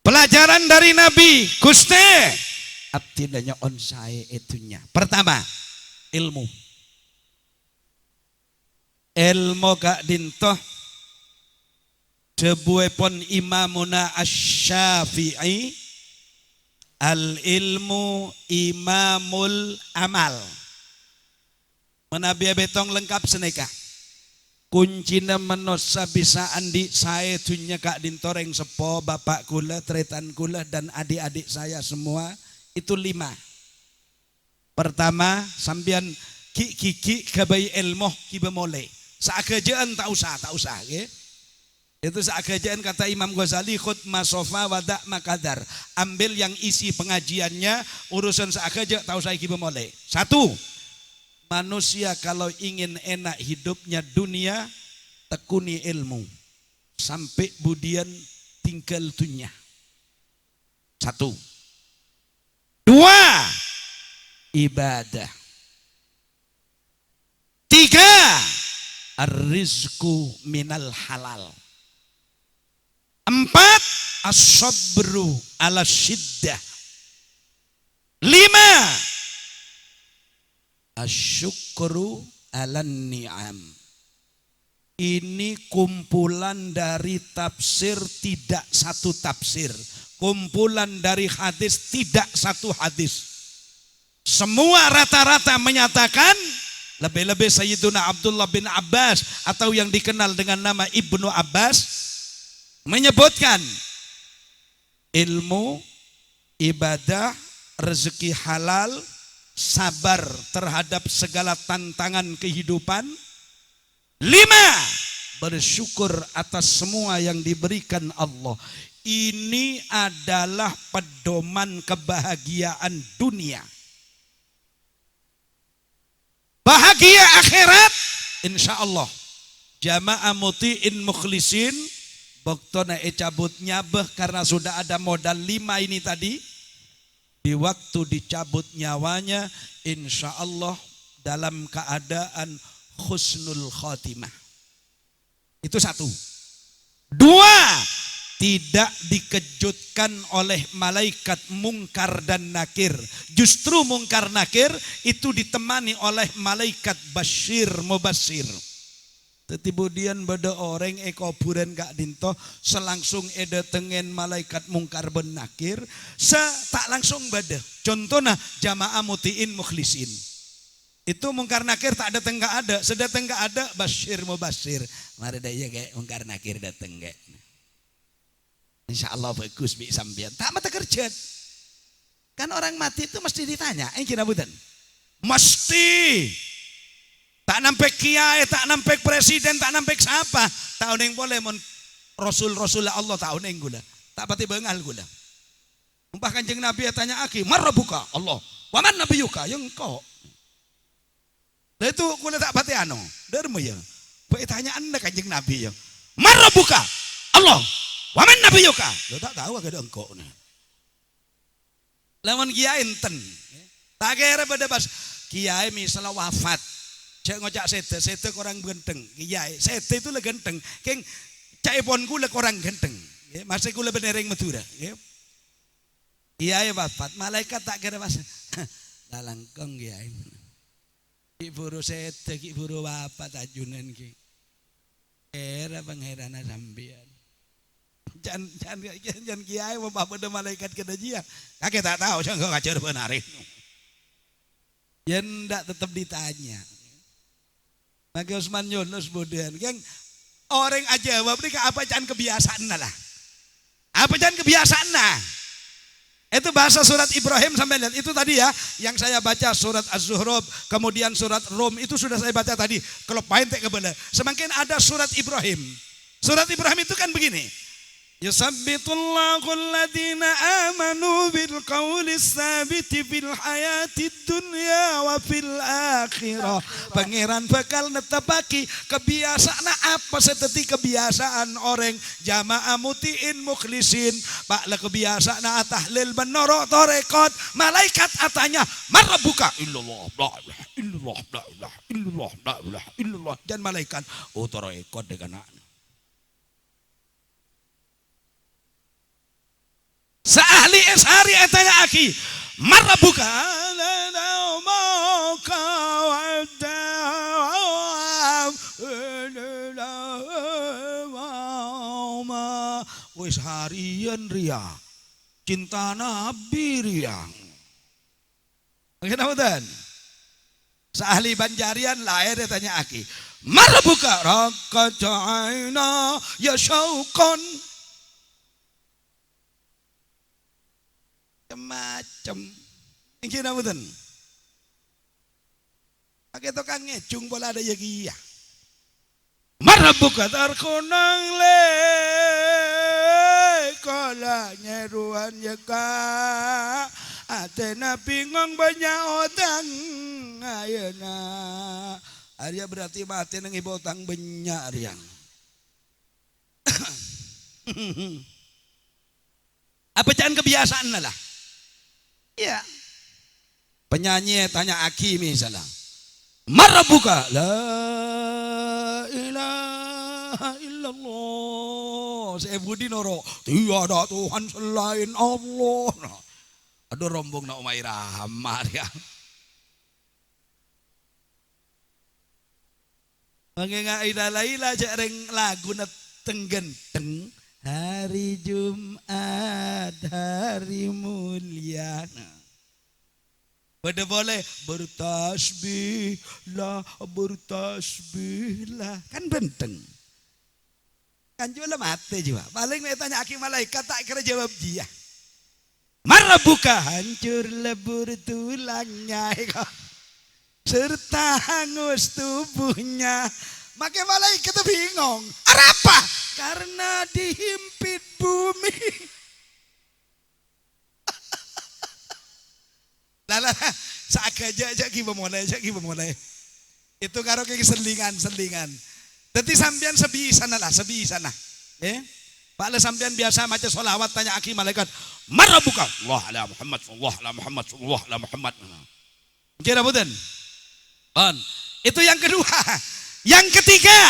Speaker 1: Pelajaran dari Nabi Guste abdinanya onsai itunya. Pertama, ilmu. Ilmu gak dintoh debuepon imamuna asy-Syafi'i al ilmu imamul amal. Menabi betong lengkap seneka. Kuncina menosa bisa andi saya tunya kak dintoreng sepo bapak kula, tretan kula dan adik-adik saya semua itu 5. Pertama sambian ki kabai ilmu ki bemole. Saakejaan tak usah ya. Itu saat kerjaan kata Imam Ghazali khut masofa wadak makadar. Ambil yang isi pengajiannya, urusan saat kerja tahu saya kiba mulai. 1. Manusia kalau ingin enak hidupnya dunia, tekuni ilmu sampai budian tinggal dunia. 1. 2, ibadah. 3, ar-rizqu minal halal. 4, as-sabru ala syiddah. 5, asyukru ala ni'am. Ini kumpulan dari tafsir, tidak satu tafsir. Kumpulan dari hadis, tidak satu hadis. Semua rata-rata menyatakan, lebih-lebih Sayyiduna Abdullah bin Abbas atau yang dikenal dengan nama Ibnu Abbas menyebutkan ilmu, ibadah, rezeki halal, sabar terhadap segala tantangan kehidupan. 5, bersyukur atas semua yang diberikan Allah. Ini adalah pedoman kebahagiaan dunia. Bahagia akhirat, insya Allah. Jamaah muti'in mukhlisin, boktona cabut nyabeh karena sudah ada modal 5 ini tadi. Di waktu dicabut nyawanya, insya Allah dalam keadaan husnul khotimah. Itu 1. 2, tidak dikejutkan oleh malaikat mungkar dan nakir. Justru mungkar nakir itu ditemani oleh malaikat basyir mubasir. Tetibudian beda orang kuburan kak dinto selangsung tengen malaikat mungkar ben nakir tak langsung beda. Contohnya jamaah mutiin mukhlisin. Itu mungkar nakir tak ada tengah ada, sedateng gak ada basyir mubasir. Mari daya kayak mungkar nakir dateng kayak. Insya Allah bagus bi sambian. Tak mata kerja. Kan orang mati itu mesti ditanya. Gimana bukan? Mesti. Tak nampek kiai, tak nampek presiden, tak nampek siapa. Tahun yang boleh mon Rasul Allah tahun yang gula. Tak pati bengal gula. Umpah kanjeng Nabi tanya aki, marrabuka Allah. Waman Nabi yuka yang kau. Lah itu gula tak pati ano. Dermu ya. Baik tanya anda kanjeng Nabi ya. Marrabuka Allah. Waman Nabi yuka. Lo tak tahu agak ada engkau nih. Lawan kiai enten. Tak kira pada pas kiai misalnya wafat. Cek ngocak sete orang genteng. Kiai sete itu le genteng. Keng cai ponku le orang genteng. Masih ku le benereng Madura. Kiai wafat. Malaikat tak kira pas. Lalangkong kiai. Ki buru sete, ki buru wafat ajunan ki. Era pangerana sambian. Jangan kiai mau pada malaikat kena dia. Kakek tak tahu, saya nggak ngajar benarin. Ya ndak tetap ditanya. Maka Usman Yunus bodan, yang orang aja jawab ini apa jangan kebiasaan lah. Apa jangan kebiasaan lah. Itu bahasa surat Ibrahim sampai lihat itu tadi ya, yang saya baca surat Az-Zuhruf, kemudian surat Rum itu sudah saya baca tadi. Kalau pain tak kebelah. Semakin ada surat Ibrahim. Surat Ibrahim itu kan begini. Yusabbitullahu alladhina amanu bil qawli tsabiti fil hayatid dunya wa fil akhirah. Pangeran bakal netepaki kebiasaan apa seperti kebiasaan orang jamaah mutiin mukhlisin. Paklah kebiasaan tahlil benoro tarekat malaikat atanya marabbuka illallah la ilaha illallah la ilaha illallah la ilaha illallah dan malaikat tarekat dengan Seahli eshari etanya aki marabuka wis harian ria cinta nabi riang. Kenapa? Seahli Banjarian lahir etanya aki marabuka rakajaina ya syauqan macam ini kira betul. Pakai tukang ngecung bola ada ya kia. Marabuka tarkunang le kola nyeruan ya ka. Atena bingung banyak otang ayana. Arya berarti mati nang ibu otang banyak riang. Apa jangan kebiasaan lah. Ya, Penyanyi tanya Aki misalnya, marabuka, la ilaha illallah. Saya Budi Noro, tiada Tuhan selain Allah. Aduh rombong na umay rahmat ya. Mengenai ila jareng lagu na tenggenteng. Hari Jumat, hari mulia. Pada boleh bertasbihlah, bertasbihlah. Kan benteng. Kan juga mati juga. Paling saya tanya Aki malaikat tak kira jawab dia. Marah buka hancur lebur tulangnya. Serta hangus tubuhnya. Maka malaikat itu bingung. Apa? Karena dihimpit bumi. Lala, saakaja gimana? Itu karo kayak selingan. Tapi sampean sebi sana. Pak le sampean biasa maca sholawat tanya Aki malaikat, marabuka Allah ala Muhammad sallallahu ala Muhammad sallallahu ala Muhammad. Kira betul? Itu yang kedua. Yang ketiga,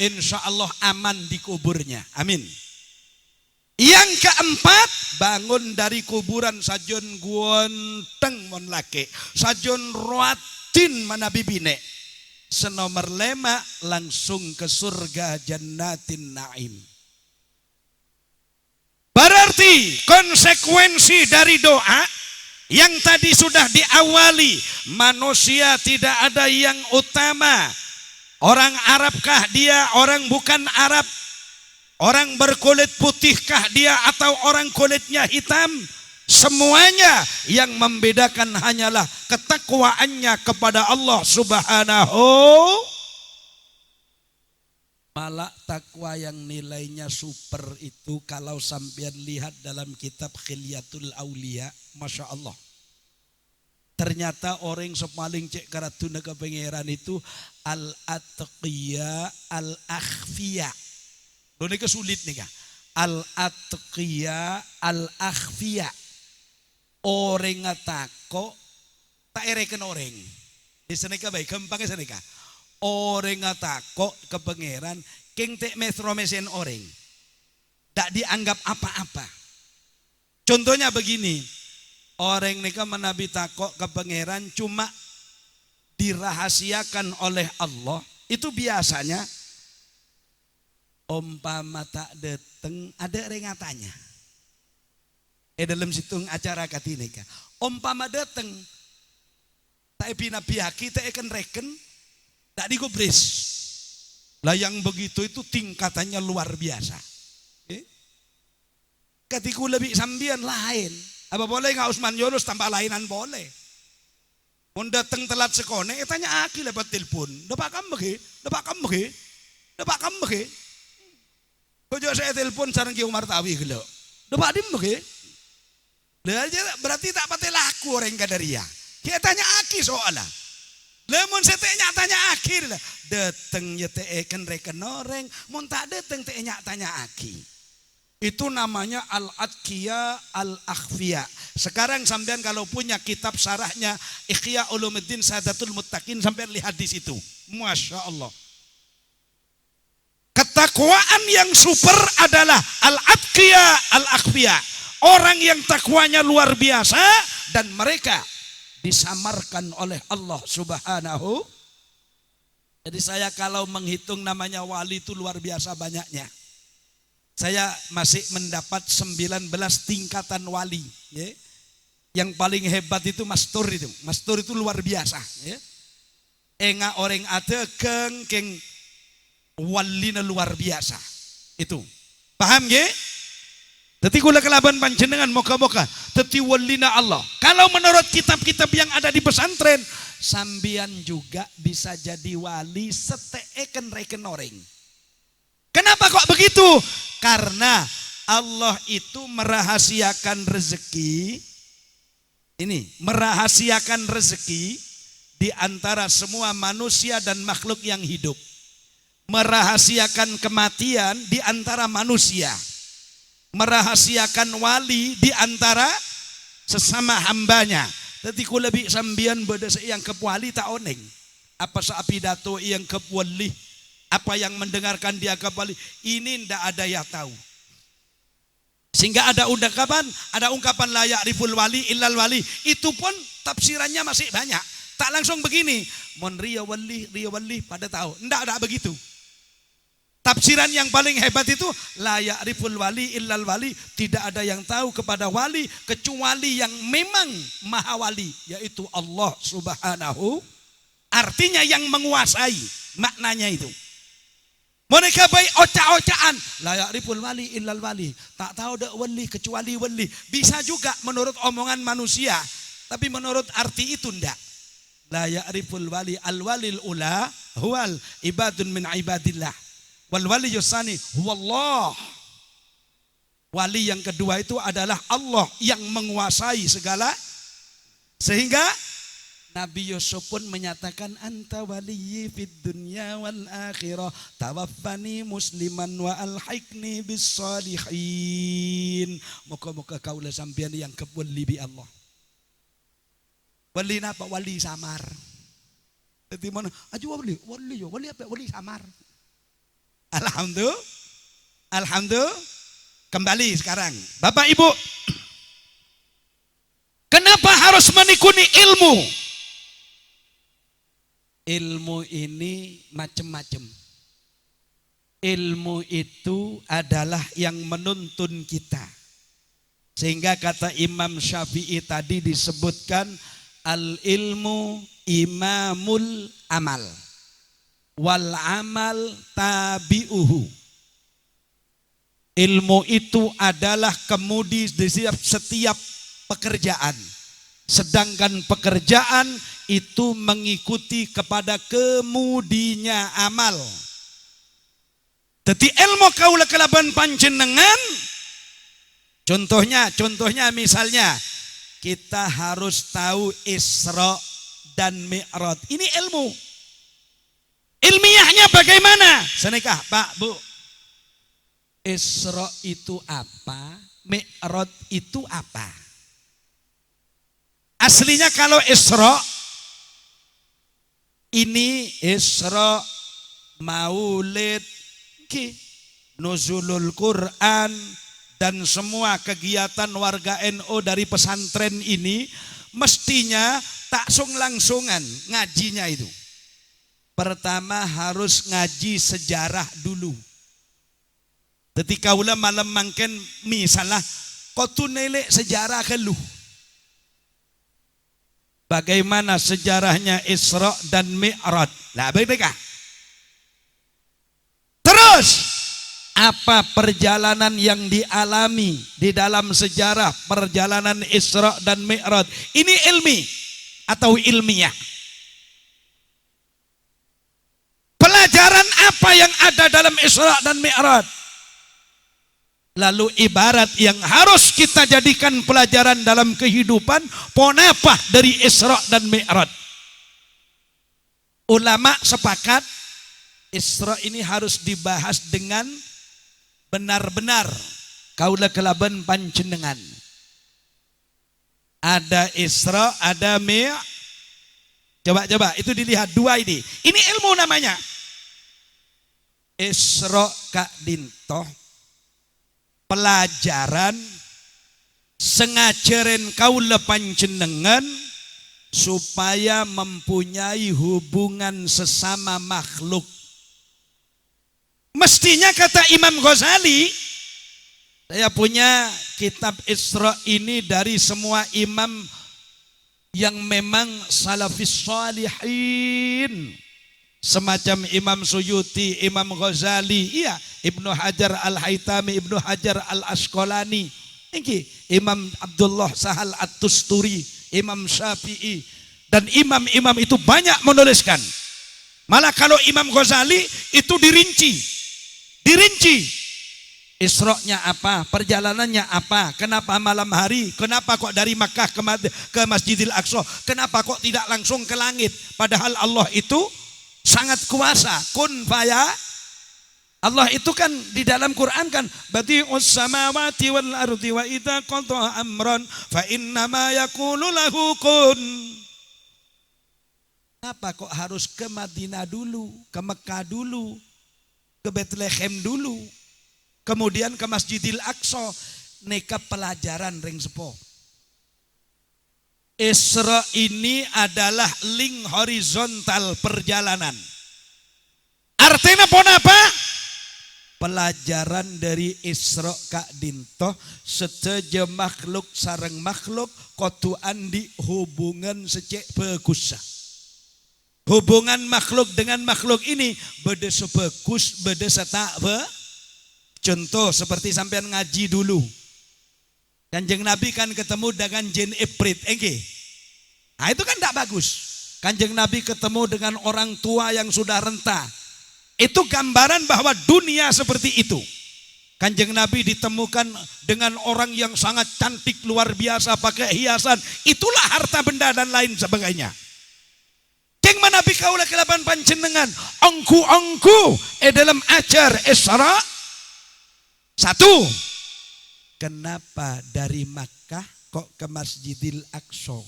Speaker 1: insya Allah aman di kuburnya. Amin. Yang keempat, bangun dari kuburan sajon guonteng mon lake, sajon ruatin manabi bine. Senomor 5 langsung ke surga jannatin naim. Berarti konsekuensi dari doa yang tadi sudah diawali, manusia tidak ada yang utama. Orang Arabkah dia, orang bukan Arab? Orang berkulit putihkah dia atau orang kulitnya hitam? Semuanya yang membedakan hanyalah ketakwaannya kepada Allah Subhanahu. Malah takwa yang nilainya super itu kalau sampean lihat dalam kitab Khilyatul Aulia, Masya Allah. Ternyata orang sepaling cek karatuna ke pangeran itu al-atqiya al-akhfiya. Ini kesulit nih kak. Al-atqiya al-akhfiya. Orang ngatako tak ereken orang. Di sana baik gampangnya sana kak. Orang ngatako ke pangeran king tek metromesen orang. Tak dianggap apa-apa. Contohnya begini. Orang nikah menabi takok ke pangeran cuma dirahasiakan oleh Allah. Itu biasanya umpama tak dateng ada rengatannya. Dalam situng acara katinika. Umpama dateng tak nabi haki tak akan reken tak digubris. Lah yang begitu itu tingkatannya luar biasa. Katiku lebih sambian lain. Apa boleh nggak Usman Yunus tambah lainan boleh? Mau datang telat sekone, tanya Aki lewat telepon. Dapat kamu ke? Kau saya telepon sarang Ki Umar Tawi gelo. Dapat dim ke? Berarti tak patah laku orang Kadaria. Kita tanya Aki soalnya. Lemon saya tanya Aki lah. Datang ya teken reken orang, mau tak datang tanya Aki. Itu namanya al-atqiya al-akhfiya. Sekarang sampean kalau punya kitab syarahnya Ihya Ulumuddin Sadatul Muttaqin, sampean lihat di situ. Masya Allah. Ketakwaan yang super adalah al-atqiya al-akhfiya. Orang yang takwanya luar biasa dan mereka disamarkan oleh Allah Subhanahu. Jadi saya kalau menghitung namanya wali itu luar biasa banyaknya. Saya masih mendapat 19 tingkatan wali. Ya. Yang paling hebat itu Mastur itu. Mastur itu luar biasa. Ya. Enga orang ada keng walina luar biasa. Itu. Paham ya? Teti kula kelaban panjenengan moga-moga. Teti walina Allah. Kalau menurut kitab-kitab yang ada di pesantren, sambian juga bisa jadi wali seteeken reken orang. Kenapa kok begitu? Karena Allah itu merahasiakan rezeki. Ini, merahasiakan rezeki di antara semua manusia dan makhluk yang hidup. Merahasiakan kematian di antara manusia. Merahasiakan wali di antara sesama hambanya. Tadi ku lebih sambian beda yang kepwali tak oneng. Apa sapi dato yang kepwali, apa yang mendengarkan dia kepwali, ini ndak ada yang tahu. Sehingga ada ungkapan la ya'riful wali illal wali. Itu pun tafsirannya masih banyak. Tak langsung begini, mon riya wali pada tahu. Ndak begitu. Tafsiran yang paling hebat itu la ya'riful wali illal wali, tidak ada yang tahu kepada wali kecuali yang memang maha wali, yaitu Allah Subhanahu, artinya yang menguasai, maknanya itu. Mereka baik ocak-ocakan la ya'riful wali illal wali, tak tahu dak wali kecuali wali. Bisa juga menurut omongan manusia, tapi menurut arti itu ndak. La ya'riful wali al walil ula huwal ibadun min ibadillah. Wal wali yusani huwallah. Wali yang kedua itu adalah Allah yang menguasai segala. Sehingga Nabi Yusuf pun menyatakan anta waliyyi fid dunya wal akhirah tawaffani musliman wa alhiqni bis salihin. Moga-moga kaulah sampeyan yang kewali bi Allah. Wali napa? Wali samar. Dadi mana? Aju wali apa? Wali samar. Alhamdulillah. Kembali sekarang, Bapak Ibu, kenapa harus menekuni ilmu? Ilmu ini macam-macam. Ilmu itu adalah yang menuntun kita. Sehingga kata Imam Syafi'i tadi disebutkan al ilmu imamul amal. Wal amal tabi'uhu. Ilmu itu adalah kemudi di setiap pekerjaan. Sedangkan pekerjaan itu mengikuti kepada kemudinya amal. Jadi ilmu kaula kelaban panjenengan. Contohnya misalnya kita harus tahu Isra dan Mi'raj. Ini ilmu. Ilmiahnya bagaimana? Senekah Pak, Bu. Isra itu apa? Mi'raj itu apa? Aslinya kalau Isra ini Isra Maulid, Nuzulul Quran dan semua kegiatan warga NU dari pesantren ini mestinya tak langsungan ngajinya itu. Pertama harus ngaji sejarah dulu. Ketika ulama malam mangken misalnya kau tu nelek sejarah keluh. Bagaimana sejarahnya Isra dan Mi'raj? Lah bagaimana? Terus apa perjalanan yang dialami di dalam sejarah perjalanan Isra dan Mi'raj? Ini ilmi atau ilmiah? Pelajaran apa yang ada dalam Isra dan Mi'raj? Lalu ibarat yang harus kita jadikan pelajaran dalam kehidupan, ponapa dari Isra dan Mi'raj. Ulama sepakat Isra ini harus dibahas dengan benar-benar kaula kelaban panjenengan. Ada Isra, ada Mi'raj. Coba itu dilihat dua ini. Ini ilmu namanya. Isra Kak Dintoh pelajaran sengajaren kaula panjenengan supaya mempunyai hubungan sesama makhluk. Mestinya kata Imam Ghazali, saya punya kitab Isra ini dari semua imam yang memang salafis salihin. Semacam Imam Suyuti, Imam Ghazali, iya, Ibnu Hajar Al-Haytami, Ibnu Hajar Al-Asqalani, Imam Abdullah Sahal At-Tusturi, Imam Syafi'i, dan imam-imam itu banyak menuliskan. Malah kalau Imam Ghazali itu dirinci. Isra-nya apa, perjalanannya apa, kenapa malam hari, kenapa kok dari Makkah ke Masjidil Aqsa, kenapa kok tidak langsung ke langit, padahal Allah itu sangat kuasa, kun Allah itu kan di dalam Quran kan badi'us samawati wal ardi wa idza qada amran fa innama yaqulu lahu kun. Kenapa kok harus ke Madinah dulu, ke Mekah dulu, ke Bethlehem dulu, kemudian ke Masjidil Aqsa? Neka pelajaran ring sepo. Isra ini adalah link horizontal perjalanan. Artinya pun apa? Pelajaran dari Isra Kak Dinto seteja makhluk sareng makhluk kotuan di hubungan secek bagus. Hubungan makhluk dengan makhluk ini beda sebagus beda setak be. Contoh seperti sampean ngaji dulu. Kanjeng Nabi kan ketemu dengan jin Ifrit, nah itu kan tidak bagus. Kanjeng Nabi ketemu dengan orang tua yang sudah renta. Itu gambaran bahwa dunia seperti itu. Kanjeng Nabi ditemukan dengan orang yang sangat cantik luar biasa pakai hiasan. Itulah harta benda dan lain sebagainya. Keng mana bikaula kelapan panjenengan ongku dalam ajar Isra. Satu, kenapa dari Makkah kok ke Masjidil Aqsa?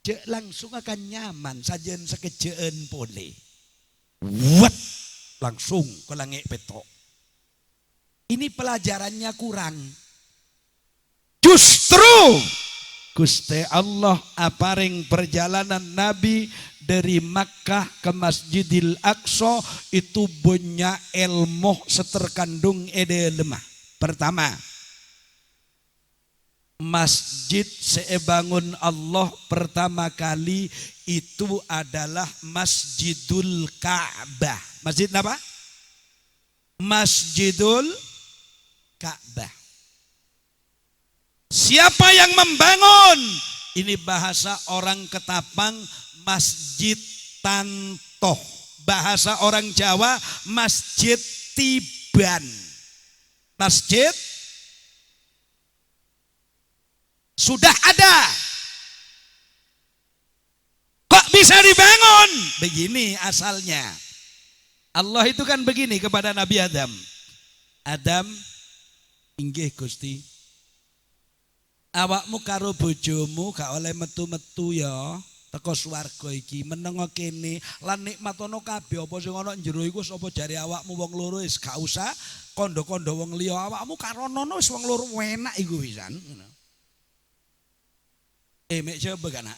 Speaker 1: Cek langsung akan nyaman sajen sekejaan boleh. What? Langsung ke langit petok. Ini pelajarannya kurang. Justru Gusti Allah aparing perjalanan Nabi dari Makkah ke Masjidil Aqsa itu banyak ilmu seterkandung lemah. Pertama, masjid sebangun Allah pertama kali itu adalah Masjidul Ka'bah. Masjid apa? Masjidul Ka'bah. Siapa yang membangun? Ini bahasa orang Ketapang, Masjid Tantoh. Bahasa orang Jawa, Masjid Tiban. Masjid sudah ada. Kok bisa dibangun? Begini asalnya. Allah itu kan begini kepada Nabi Adam. Adam, inggih Gusti. Awakmu karo bojomu gak oleh metu-metu ya. Teko swarga iki menengo kene lan nikmatono kabeh apa sing ana njero iku sapa jare awakmu wong loro wis gak usah kandha-kandha wong liya awakmu karonono wis wong loro enak iku pisan. Mek coba kan.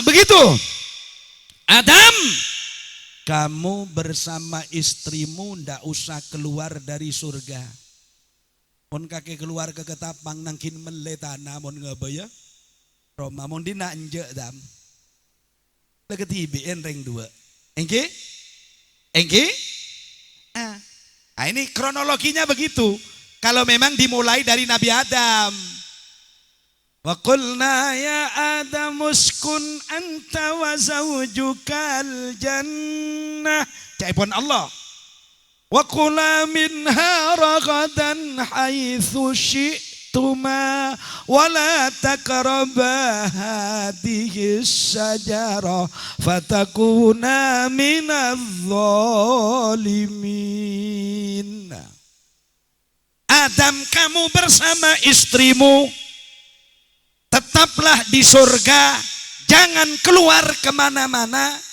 Speaker 1: Begitu. Adam, kamu bersama istrimu ndak usah keluar dari surga. Mon kakek keluar ke Ketapang nangkin meletana mon ngabaya. Roma mon dina enje dam. Leketibien ring 2. Engke? Nah, ini kronologinya begitu. Kalau memang dimulai dari Nabi Adam. Wa qulna ya Adam uskun anta wa zawjukal jannah. Caipun Allah. Wa kula minha ragadan haitsu syi'tuma wa la taqraba hadhihi syajarah fatakuna minadh dhalimin. Adam, kamu bersama istrimu tetaplah di surga, jangan keluar kemana-mana.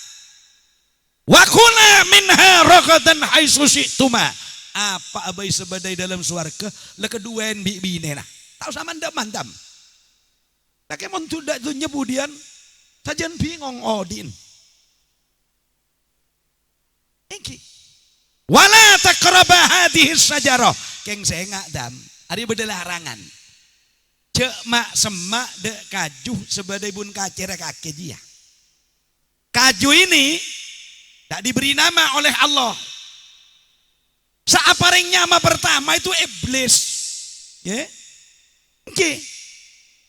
Speaker 1: Wa kula minha ragadan haitsu syi'tuma. Apa abai sebadai dalam swarga lekeduan bibinena. Tahu sama mandam. Tak mon tidak tu nyebudian sajen bingung odin. Engki. Wala taqraba hadhihi syajarah. Keng sengak dam. Ari beda larangan. Cek mak semak de kaju sebadai bun kacere kake dia. Kaju ini tak diberi nama oleh Allah. Saaparing nyama pertama itu iblis. Ya. Okay.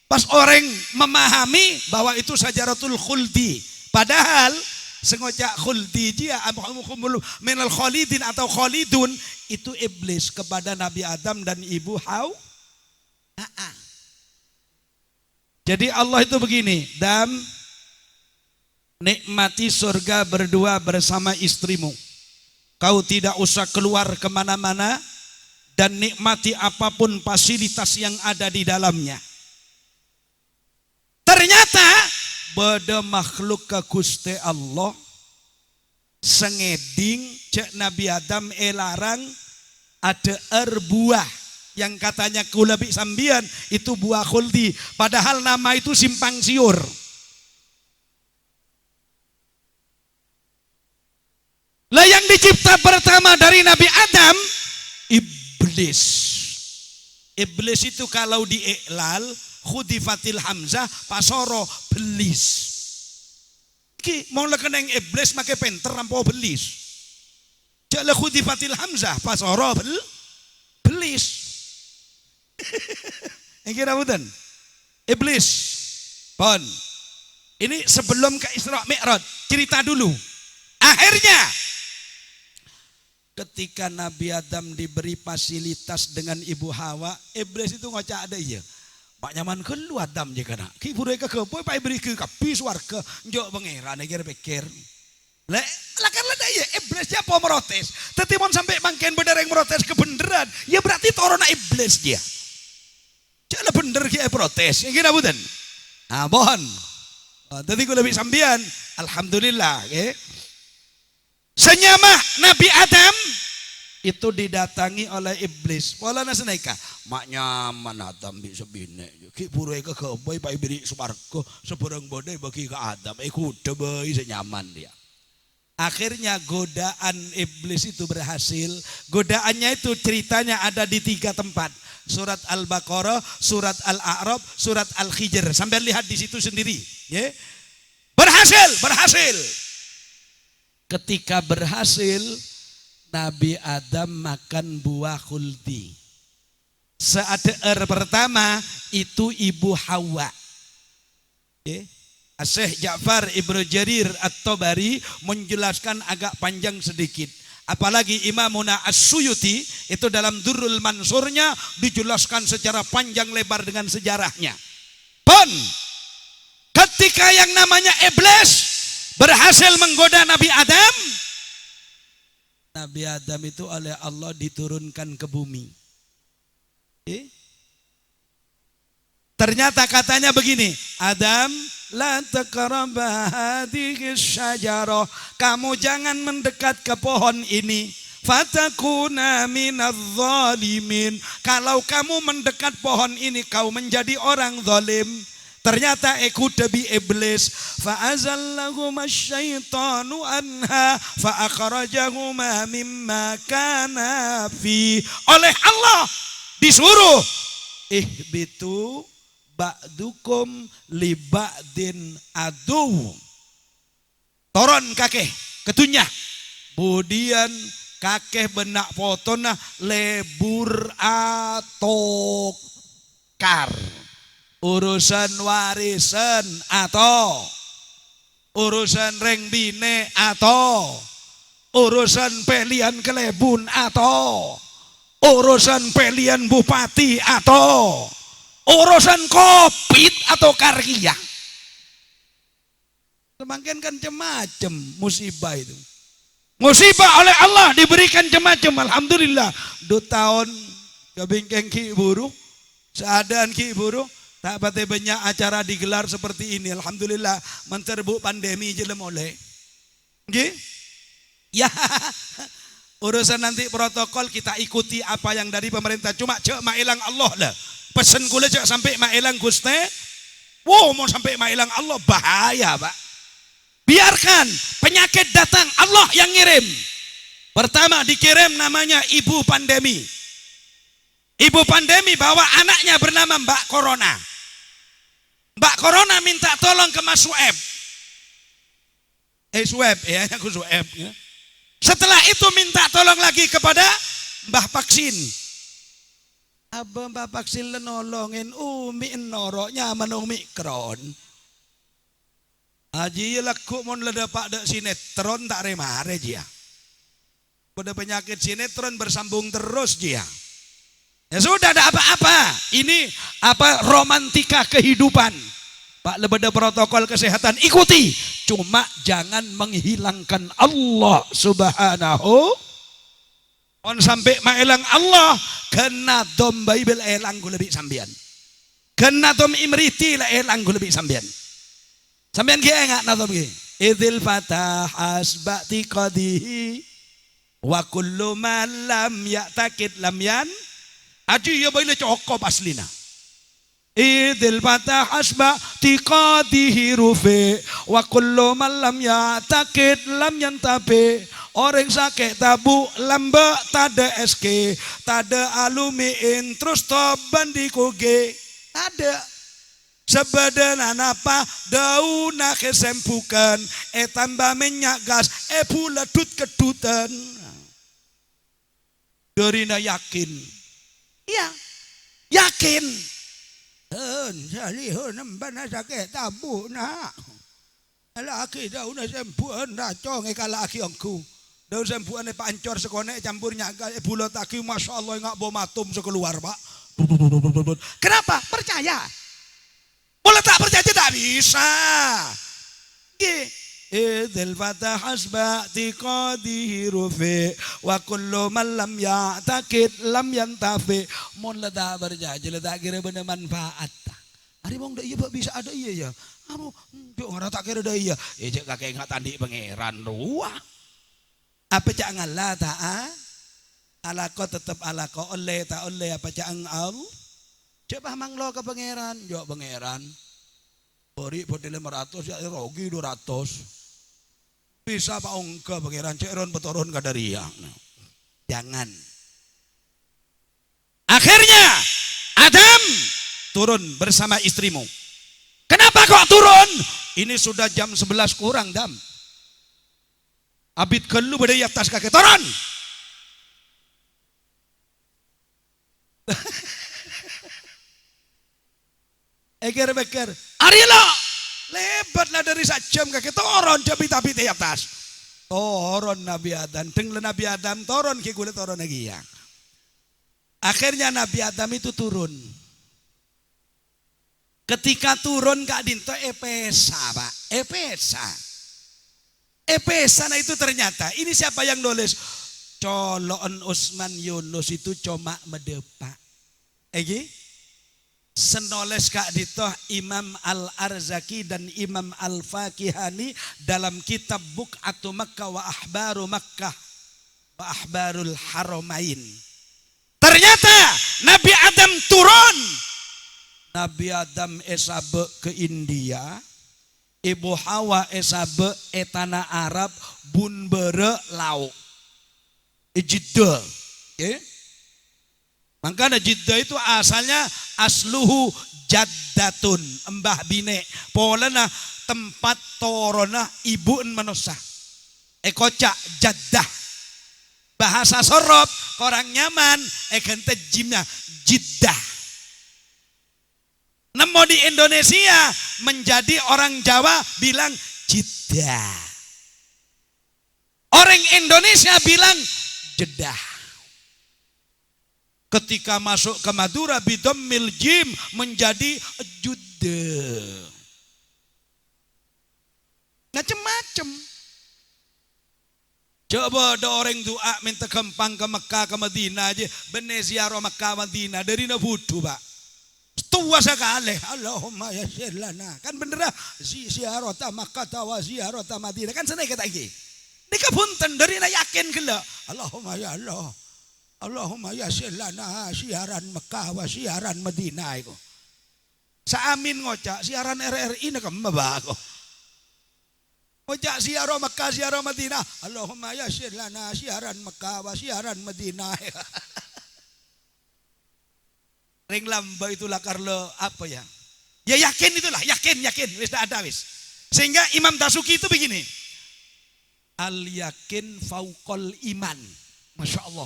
Speaker 1: Pas orang memahami bahwa itu sajaratul khuldi. Padahal sengocak khuldi dia minal khalidin atau khalidun itu iblis kepada Nabi Adam dan Ibu Hawa. Jadi Allah itu begini, dan nikmati surga berdua bersama istrimu. Kau tidak usah keluar kemana-mana dan nikmati apapun fasilitas yang ada di dalamnya. Ternyata beda makhluk ke Gusti Allah sengeding cek Nabi Adam larang ada buah yang katanya kula bi sambian itu buah khuldi, padahal nama itu simpang siur. Lah yang dicipta pertama dari Nabi Adam iblis. Iblis itu kalau diiklal khudifatil hamzah pasoro belis. Ki mau lekeneng iblis make penter rampo belis. Jale khudifatil hamzah pasoro belis. Yang kira bukan? Iblis. Pon. Ini sebelum ke Isra Mi'raj, cerita dulu. Akhirnya ketika Nabi Adam diberi fasilitas dengan Ibu Hawa, iblis itu ngocak ada iya. Pak nyaman kelu Adam je kana. Ki pura ke boy pak iblis ke kapi swarga njok pangeran kira pikir. Lek lakan lada iya iblis dia apa merotes. Tetimon sampai mangken bener yang merotes kebeneran, ya berarti torona iblis dia. Jangan bener ki protes. Yang kira buten. Ah mohon. Tadi gue lebih sambian. Alhamdulillah, okay. Senyama Nabi Adam itu didatangi oleh iblis. Pola nasenaika, mak nyaman Adam bisa bine. Ki puroi ke boy pak iblis suparko seberang bodai bagi ke Adam. Kuda boy senyaman dia. Akhirnya godaan iblis itu berhasil. Godaannya itu ceritanya ada di 3 tempat. Surat Al-Baqarah, surat Al-A'raf, surat Al-Hijr. Sampai lihat di situ sendiri. Ya. Berhasil. Ketika berhasil, Nabi Adam makan buah khuldi. Seada pertama itu Ibu Hawa. Syekh Ja'far Ibnu Jarir At-Tabari menjelaskan agak panjang sedikit. Apalagi Imamuna As-Suyuti itu dalam Durrul Mansurnya dijelaskan secara panjang lebar dengan sejarahnya. Pon, ketika yang namanya iblis berhasil menggoda Nabi Adam, Nabi Adam itu oleh Allah diturunkan ke bumi. Ternyata katanya begini, Adam, la taqraba hadhihi syajarah, kamu jangan mendekat ke pohon ini, fatakuna minadz zalimin, kalau kamu mendekat pohon ini kau menjadi orang zalim. Ternyata ekudabi iblis, fa'azallahuma syaitanu anha fa'akhrajahuma mimma kana fi. Oleh Allah disuruh ihbitu ba'dukum li ba'din adu. Toron kakeh ketunyah. Kemudian kakeh benak potona lebur atokar. Urusan warisan atau urusan reng bine atau urusan pelian kelebun atau urusan pelian bupati atau urusan kopit atau karya. Semakin kan macam musibah itu. Musibah oleh Allah diberikan macam. Alhamdulillah 2 tahun kebingkeng ki buru, seadaan ki buru. Tak pati banyak acara digelar seperti ini. Alhamdulillah mencerbu pandemi jelem oleh. Nggih? Ya. Urusan nanti protokol kita ikuti apa yang dari pemerintah. Cuma cek mailang Allah lah. Pesen kula cek sampai mailang Guste. Wow, mau sampai mailang Allah bahaya, Pak. Biarkan penyakit datang, Allah yang ngirim. Pertama dikirim namanya ibu pandemi. Ibu pandemi bawa anaknya bernama Mbak Corona. Mbak Corona minta tolong ke Mas Sueb. Sueb ya, aku Sueb ya. Setelah itu minta tolong lagi kepada Mbah Vaksin. Abah Mbah Vaksin nolongin umi noroknya menung mikron. Aji laku mon leda pak dek sinetron tak remare dia. Pada penyakit sinetron bersambung terus dia. Ya sudah ada apa-apa. Ini apa romantika kehidupan. Pak lebeda protokol kesehatan ikuti. Cuma jangan menghilangkan Allah Subhanahu On sampai maelang Allah kena dom Bible elang gue lebih sambian. Kena dom imriti lah elang gue lebih sambian. Sambian gie enggak nadom gie. Idil fatah asbati qadihi wa kullu malam ya'takid lam yan. Aji ya baile cokop aslina. Idil fatah asbati qadihi rufi wa kullu malam ya'takid lam yan tabi. Orang sakit tabu lambak tada SK tada alumiin terus toban di kuge tada sebadana napa dauna kesempukan tambah minyak gas pula dut kedutan derina yakin iya yakin jadi nembana sakit tabu nak laki dauna sempuan racong laki angku daun sempuan pancor sekone campurnya bulat taki masya Allah nggak bawa matum sekeluar pak. Kenapa? Percaya. Boleh tak percaya tidak bisa. Idil fatah hasbati qadihi rufi wa kullu man lam ya'takid lam yantafi. Mon letak percaya letak kira bener manfaat. Hari bang dah iya bisa ada iya ya. Anu dia orang tak kira dah iya. Ejek kakek nggak tandi pangeran ruah. Apa jangan Allah ta'a alako tetap alako oleh tak oleh apa jangan Allah coba manglo ke pangeran jok pangeran beri pada 500 ya rogi 200 bisa pak ongke pangeran ceron petoron kadariang jangan akhirnya Adam turun bersama istrimu. Kenapa kok turun? Ini sudah jam 11 kurang Dam. Abid kelu berdaya atas kaki turun. Eger-beger. Arila lebatlah dari sajam kaki turun tapi di atas. Turun Nabi Adam. Tenggelam Nabi Adam turun ke kulit turun lagi ya. Akhirnya Nabi Adam itu turun. Ketika turun Kak Dinto Epesa Pak. Epesa nah itu ternyata ini siapa yang nulis? Coloan Usman Yunus itu cuma medepak. Senoles Kak Dito Imam Al-Arzaki dan Imam Al-Fakihani dalam kitab Buq'atu Makkah wa Ahbaru Makkah wa Ahbarul Haramain. Ternyata Nabi Adam turun. Nabi Adam esabe ke India. Ibu Hawa esabe tanah Arab bun bere lauk. Jiddah. Makanya Jiddah itu asalnya asluhu jaddatun, embah bine. Polana tempat torona ibu manusia. Kocak jaddah. Bahasa sorop orang nyaman kente jimnya Jiddah. Nemo di Indonesia menjadi orang Jawa bilang Jeddah. Orang Indonesia bilang Jeddah. Ketika masuk ke Madura bidammil jim menjadi Jeddah. Macam-macam. Coba ada orang doa minta kempang ke Mekah ke Madinah aja, bener ziarah Mekah Madinah dari nabudu Pak. Tua sekali, Allahumma yassir lana. Kan bener lah, ziarah Makkah wa ziarah Madinah kan senai kata iki. Nika punten dari na yakin gila. Allahumma ya Allah. Allahumma yassir lana siaran Mekah wa siaran Madinah iku. Saamin ngocak siaran RRI nak mabako. Ngocak siarah Mekah siarah Madinah. Allahumma yassir lana siaran Mekah wa siaran Madinah. Ring lamba itulah karlo apa ya? Ya yakin itulah, yakin wis ada wis. Sehingga Imam Dasuki itu begini. Al yakin fauqal iman. Masya Allah.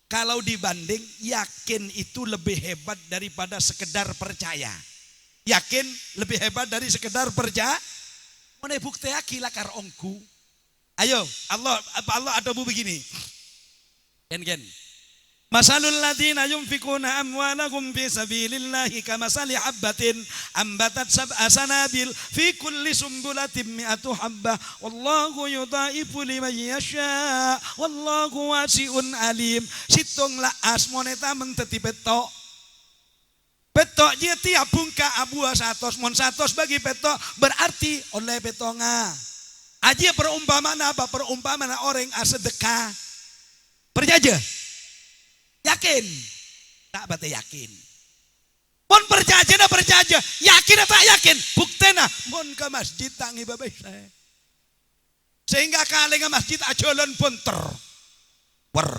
Speaker 1: Kalau dibanding yakin itu lebih hebat daripada sekedar percaya. Yakin lebih hebat dari sekedar percaya. Mana bukti akila kar ongku. Ayo Allah ada bu begini. Gen. Masalul ladzina yunfikuna amwalahum fi sabilillahi kamasali habbatin ambatat sab'a sanabil fi kulli sumbulatin mi'atu habbah wallahu yudhaifu liman yasha wallahu wasi'un alim. Situng laas moneta menteti petok. Petok dia tiap bungka abu satos mon satos bagi petok berarti oleh petonga. Aja perumpamaan apa? Perumpamaan orang sedekah. Percaya? Yakin? Tak bate yakin. Mon percaya na percaya, yakin atau tak yakin? Buktena mon ke masjid tak ngibabai saya. Sehingga kali ke masjid ajolan punter. Wer.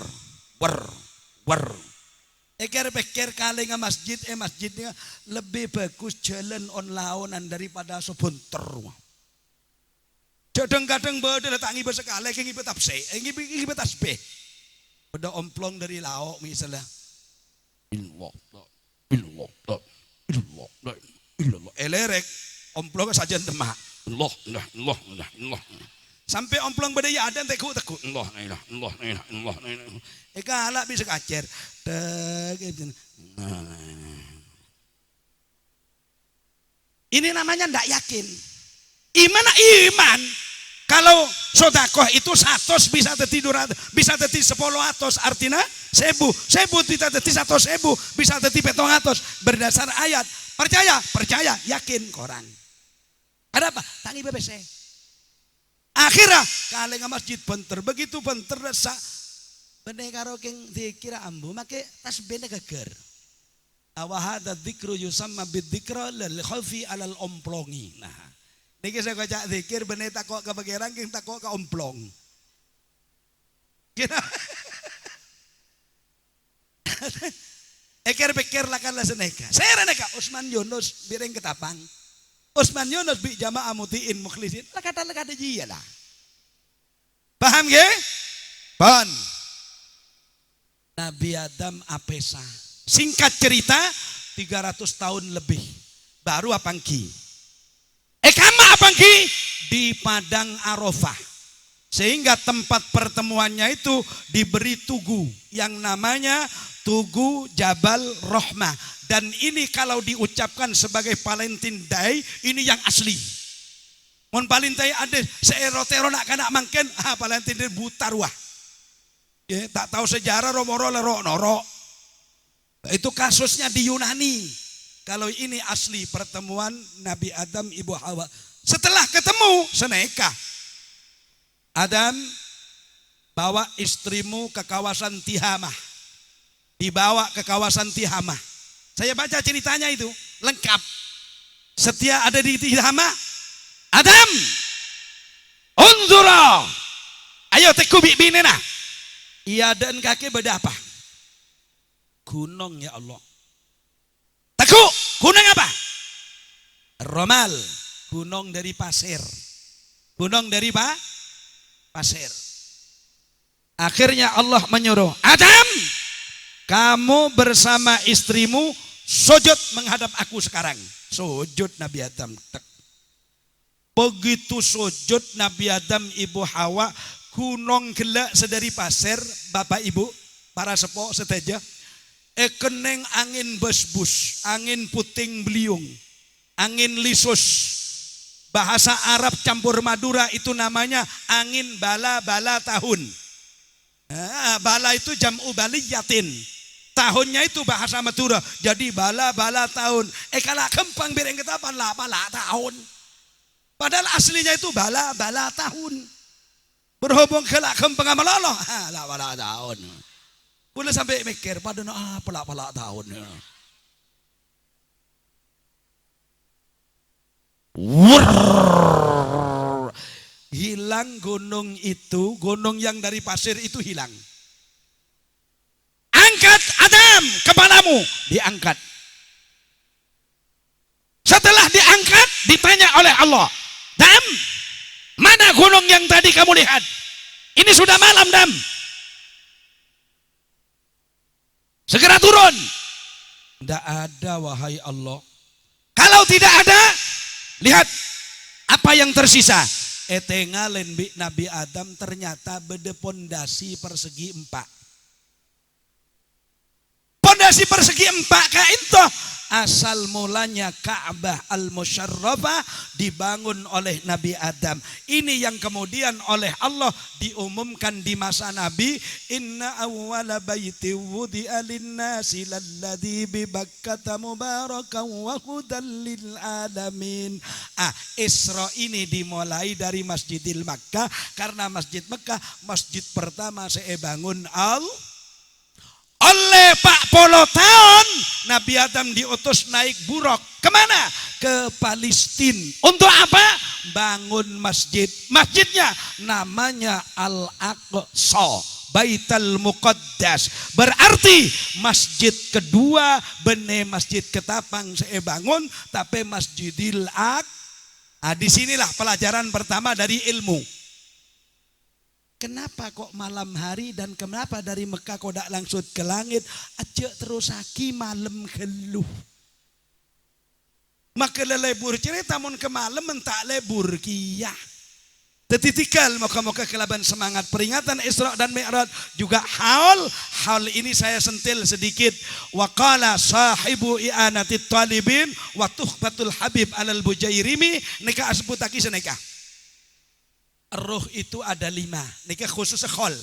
Speaker 1: Pikir kali ke masjid masjidnya lebih bagus jalan on laonan daripada sebunter. Kadang-kadang beda tak ngiba sekali, ngiba tapse, ngiba tasbih. Beda omplong dari lauk misalnya. Illallah. Elerek omplong saja demak. Allah. Sampai omplong beda ya ada teku. Allah. Eka ala bisa kacer. Ini namanya ndak yakin. Iman. Kalau sodakoh itu 100 bisa tidur, bisa teti 10 atos, artinya 1000 bisa teti 100.000, bisa teti 700 berdasar ayat. Percaya, yakin koran. Ada apa? Tangi BBC. Akhirnya kali ke masjid benter, begitu benter rasa bener karo keng dikira ambu make tasbih geger. Awahada dzikru yusamma bidzikra lil khawfi alal omplongi. Nah, niki saya baca zikir bener takok ke bagiran keng takok ke omplong. Kira. Pikir lakan lah seneka. Saya reneka Usman Yunus bireng ketapang. Usman Yunus bi jamaah mutiin mukhlisin. Kata dia lah. Paham ge? Paham. Nabi Adam apesa. Singkat cerita 300 tahun lebih. Baru apangki. Kama apangki di Padang Arafah. Sehingga tempat pertemuannya itu diberi tugu yang namanya Tugu Jabal Rahmah. Dan ini kalau diucapkan sebagai Valentine Day, ini yang asli. Mon Valentine ada seero-tero nak kena mangken, Valentine Day buta ruah. Ya, tak tahu sejarah romoro lero noro. Itu kasusnya di Yunani. Kalau ini asli pertemuan Nabi Adam Ibu Hawa. Setelah ketemu seneka. Adam bawa istrimu ke kawasan Tihamah. Dibawa ke kawasan Tihamah. Saya baca ceritanya itu lengkap. Setia ada di Tihamah. Adam, unzura. Ayo teku binena. Iya dan kakek beda apa? Gunung ya Allah. Teku, gunung apa? Romal, gunung dari pasir. Gunung dari pasir. Akhirnya Allah menyuruh, Adam, kamu bersama istrimu sujud menghadap aku sekarang. Sujud Nabi Adam. Begitu sujud Nabi Adam Ibu Hawa, gunung gelak sedari pasir, Bapak Ibu, para sepo seteja. Keneng angin bus-bus, angin puting beliung, angin lisus. Bahasa Arab campur Madura itu namanya angin bala-bala tahun. Nah, bala itu jam'u baliyatin. Tahunnya itu bahasa Madura. Jadi bala-bala tahun. Kalau kempang bireng ketapan lah bala tahun. Padahal aslinya itu bala-bala tahun. Berhubung kelak kempang sama loloh. Lah bala tahun. Udah sampai mikir pada pala tahun. Hilang gunung itu, gunung yang dari pasir itu hilang. Angkat Adam kepalamu, diangkat. Setelah diangkat, ditanya oleh Allah, Adam, mana gunung yang tadi kamu lihat? Ini sudah malam, Adam. Segera turun. Tidak ada wahai Allah. Kalau tidak ada, lihat apa yang tersisa. Etengalen Nabi Adam ternyata bede pondasi persegi 4. Pondasi persegi 4 kaintoh. Asal mulanya Ka'bah al-Musyarrafah dibangun oleh Nabi Adam. Ini yang kemudian oleh Allah diumumkan di masa Nabi. Inna awwala baiti wudi'a lin-nasi lalladzi bi Bakkata mubarakan wa hudan lil alamin. Isra ini dimulai dari Masjidil Makkah karena Masjid Makkah masjid pertama saya bangun oleh Pak Polo tahun Nabi Adam diutus naik buruk. Kemana? Ke Palestina. Untuk apa? Bangun masjid. Masjidnya namanya Al-Aqsa, Baitul Muqaddas. Berarti masjid kedua bene masjid ketapang saya bangun, tapi Masjidil Aqsa. Disinilah pelajaran pertama dari ilmu. Kenapa kok malam hari dan kenapa dari Mekah kok dak langsung ke langit? Aja terus aki malam keluh. Maka lebur cerita mun ke malam mentak lebur kiyah. Tetitikal moga-moga kelaban semangat peringatan Isra dan Mi'raj juga hal ini saya sentil sedikit. Wa qala sahibu i'anatit talibin wa tuhfatul habib alal bujairimi nika asebutaki seneka. Roh itu ada 5. Nika khusus khol.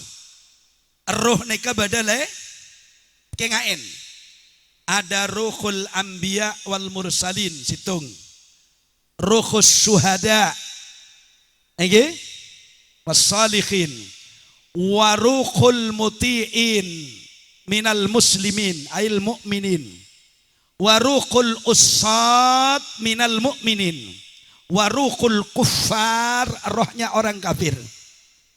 Speaker 1: Roh nika badale kengain. Ada ruhul anbiya wal mursalin situng. Ruhus syuhada. Nggih? Wassalihin. Wa ruhul muti'in minal muslimin ail mu'minin. Wa ruhul ussad minal mu'minin. Waruhul kuffar, rohnya orang kafir.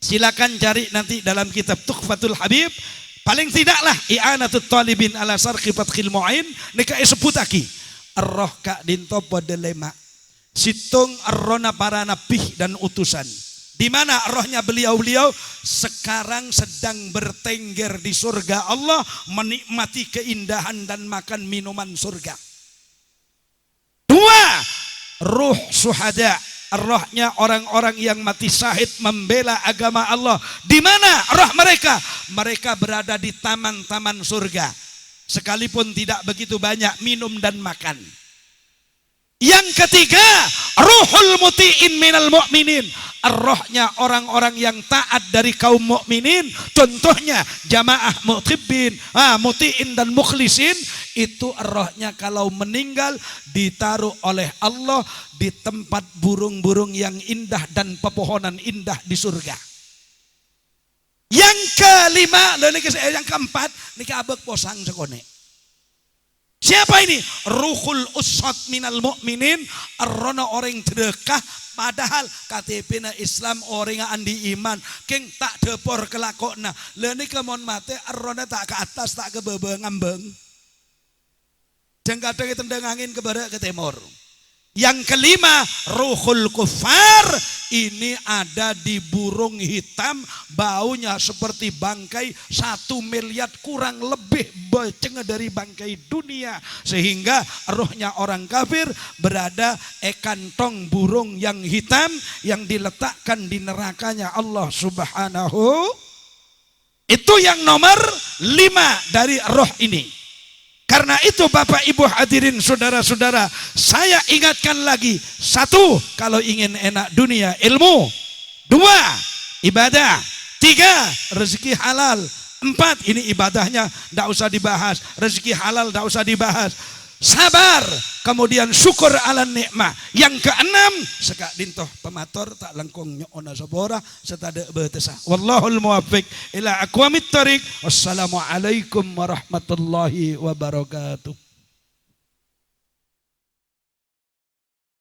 Speaker 1: Silakan cari nanti dalam kitab Tuhfatul Habib. Paling tidaklah i'anatut talibin ala sarqi fathil mu'in nika sebutaki roh ka dinto podelema situng arrona para nabi dan utusan. Di mana rohnya beliau-beliau sekarang sedang bertengger di surga Allah, menikmati keindahan dan makan minuman surga. 2, ruh suhada, rohnya orang-orang yang mati syahid membela agama Allah. Di mana roh mereka? Mereka berada di taman-taman surga. Sekalipun tidak begitu banyak minum dan makan. Yang ketiga, ruhul muti'in minal mu'minin. Rohnya orang-orang yang taat dari kaum mukminin. Contohnya jamaah mu'tibbin, muti'in dan mukhlisin. Itu rohnya kalau meninggal ditaruh oleh Allah di tempat burung-burung yang indah dan pepohonan indah di surga. Yang kelima, yang keempat, nika abek posang sekone. Siapa ini? Ruhul usad minal mu'minin. Arrona orang sedekah padahal KTP na Islam orang andi iman keng tak depor kelakokna. Leni kemon mate arrona tak ke atas tak ke bebe ngambeng. Jeng kadang tendang angin ke barat ke timur. Yang kelima, ruhul kufar. Ini ada di burung hitam, baunya seperti bangkai 1 miliar kurang lebih beceng dari bangkai dunia. Sehingga rohnya orang kafir berada kantong burung yang hitam yang diletakkan di nerakanya Allah Subhanahu. Itu yang nomor 5 dari roh ini. Karena itu Bapak Ibu hadirin saudara-saudara, saya ingatkan lagi. 1, kalau ingin enak dunia, ilmu. 2, ibadah. 3, rezeki halal. 4, ini ibadahnya tidak usah dibahas. Rezeki halal tidak usah dibahas. Sabar, kemudian syukur ala nikmah. Yang ke-6, sekak dintoh pemator tak langkung nyona sabora setada betesa. Wallahul muwaffiq ila aqwamit thariq. Wassalamualaikum warahmatullahi wabarakatuh.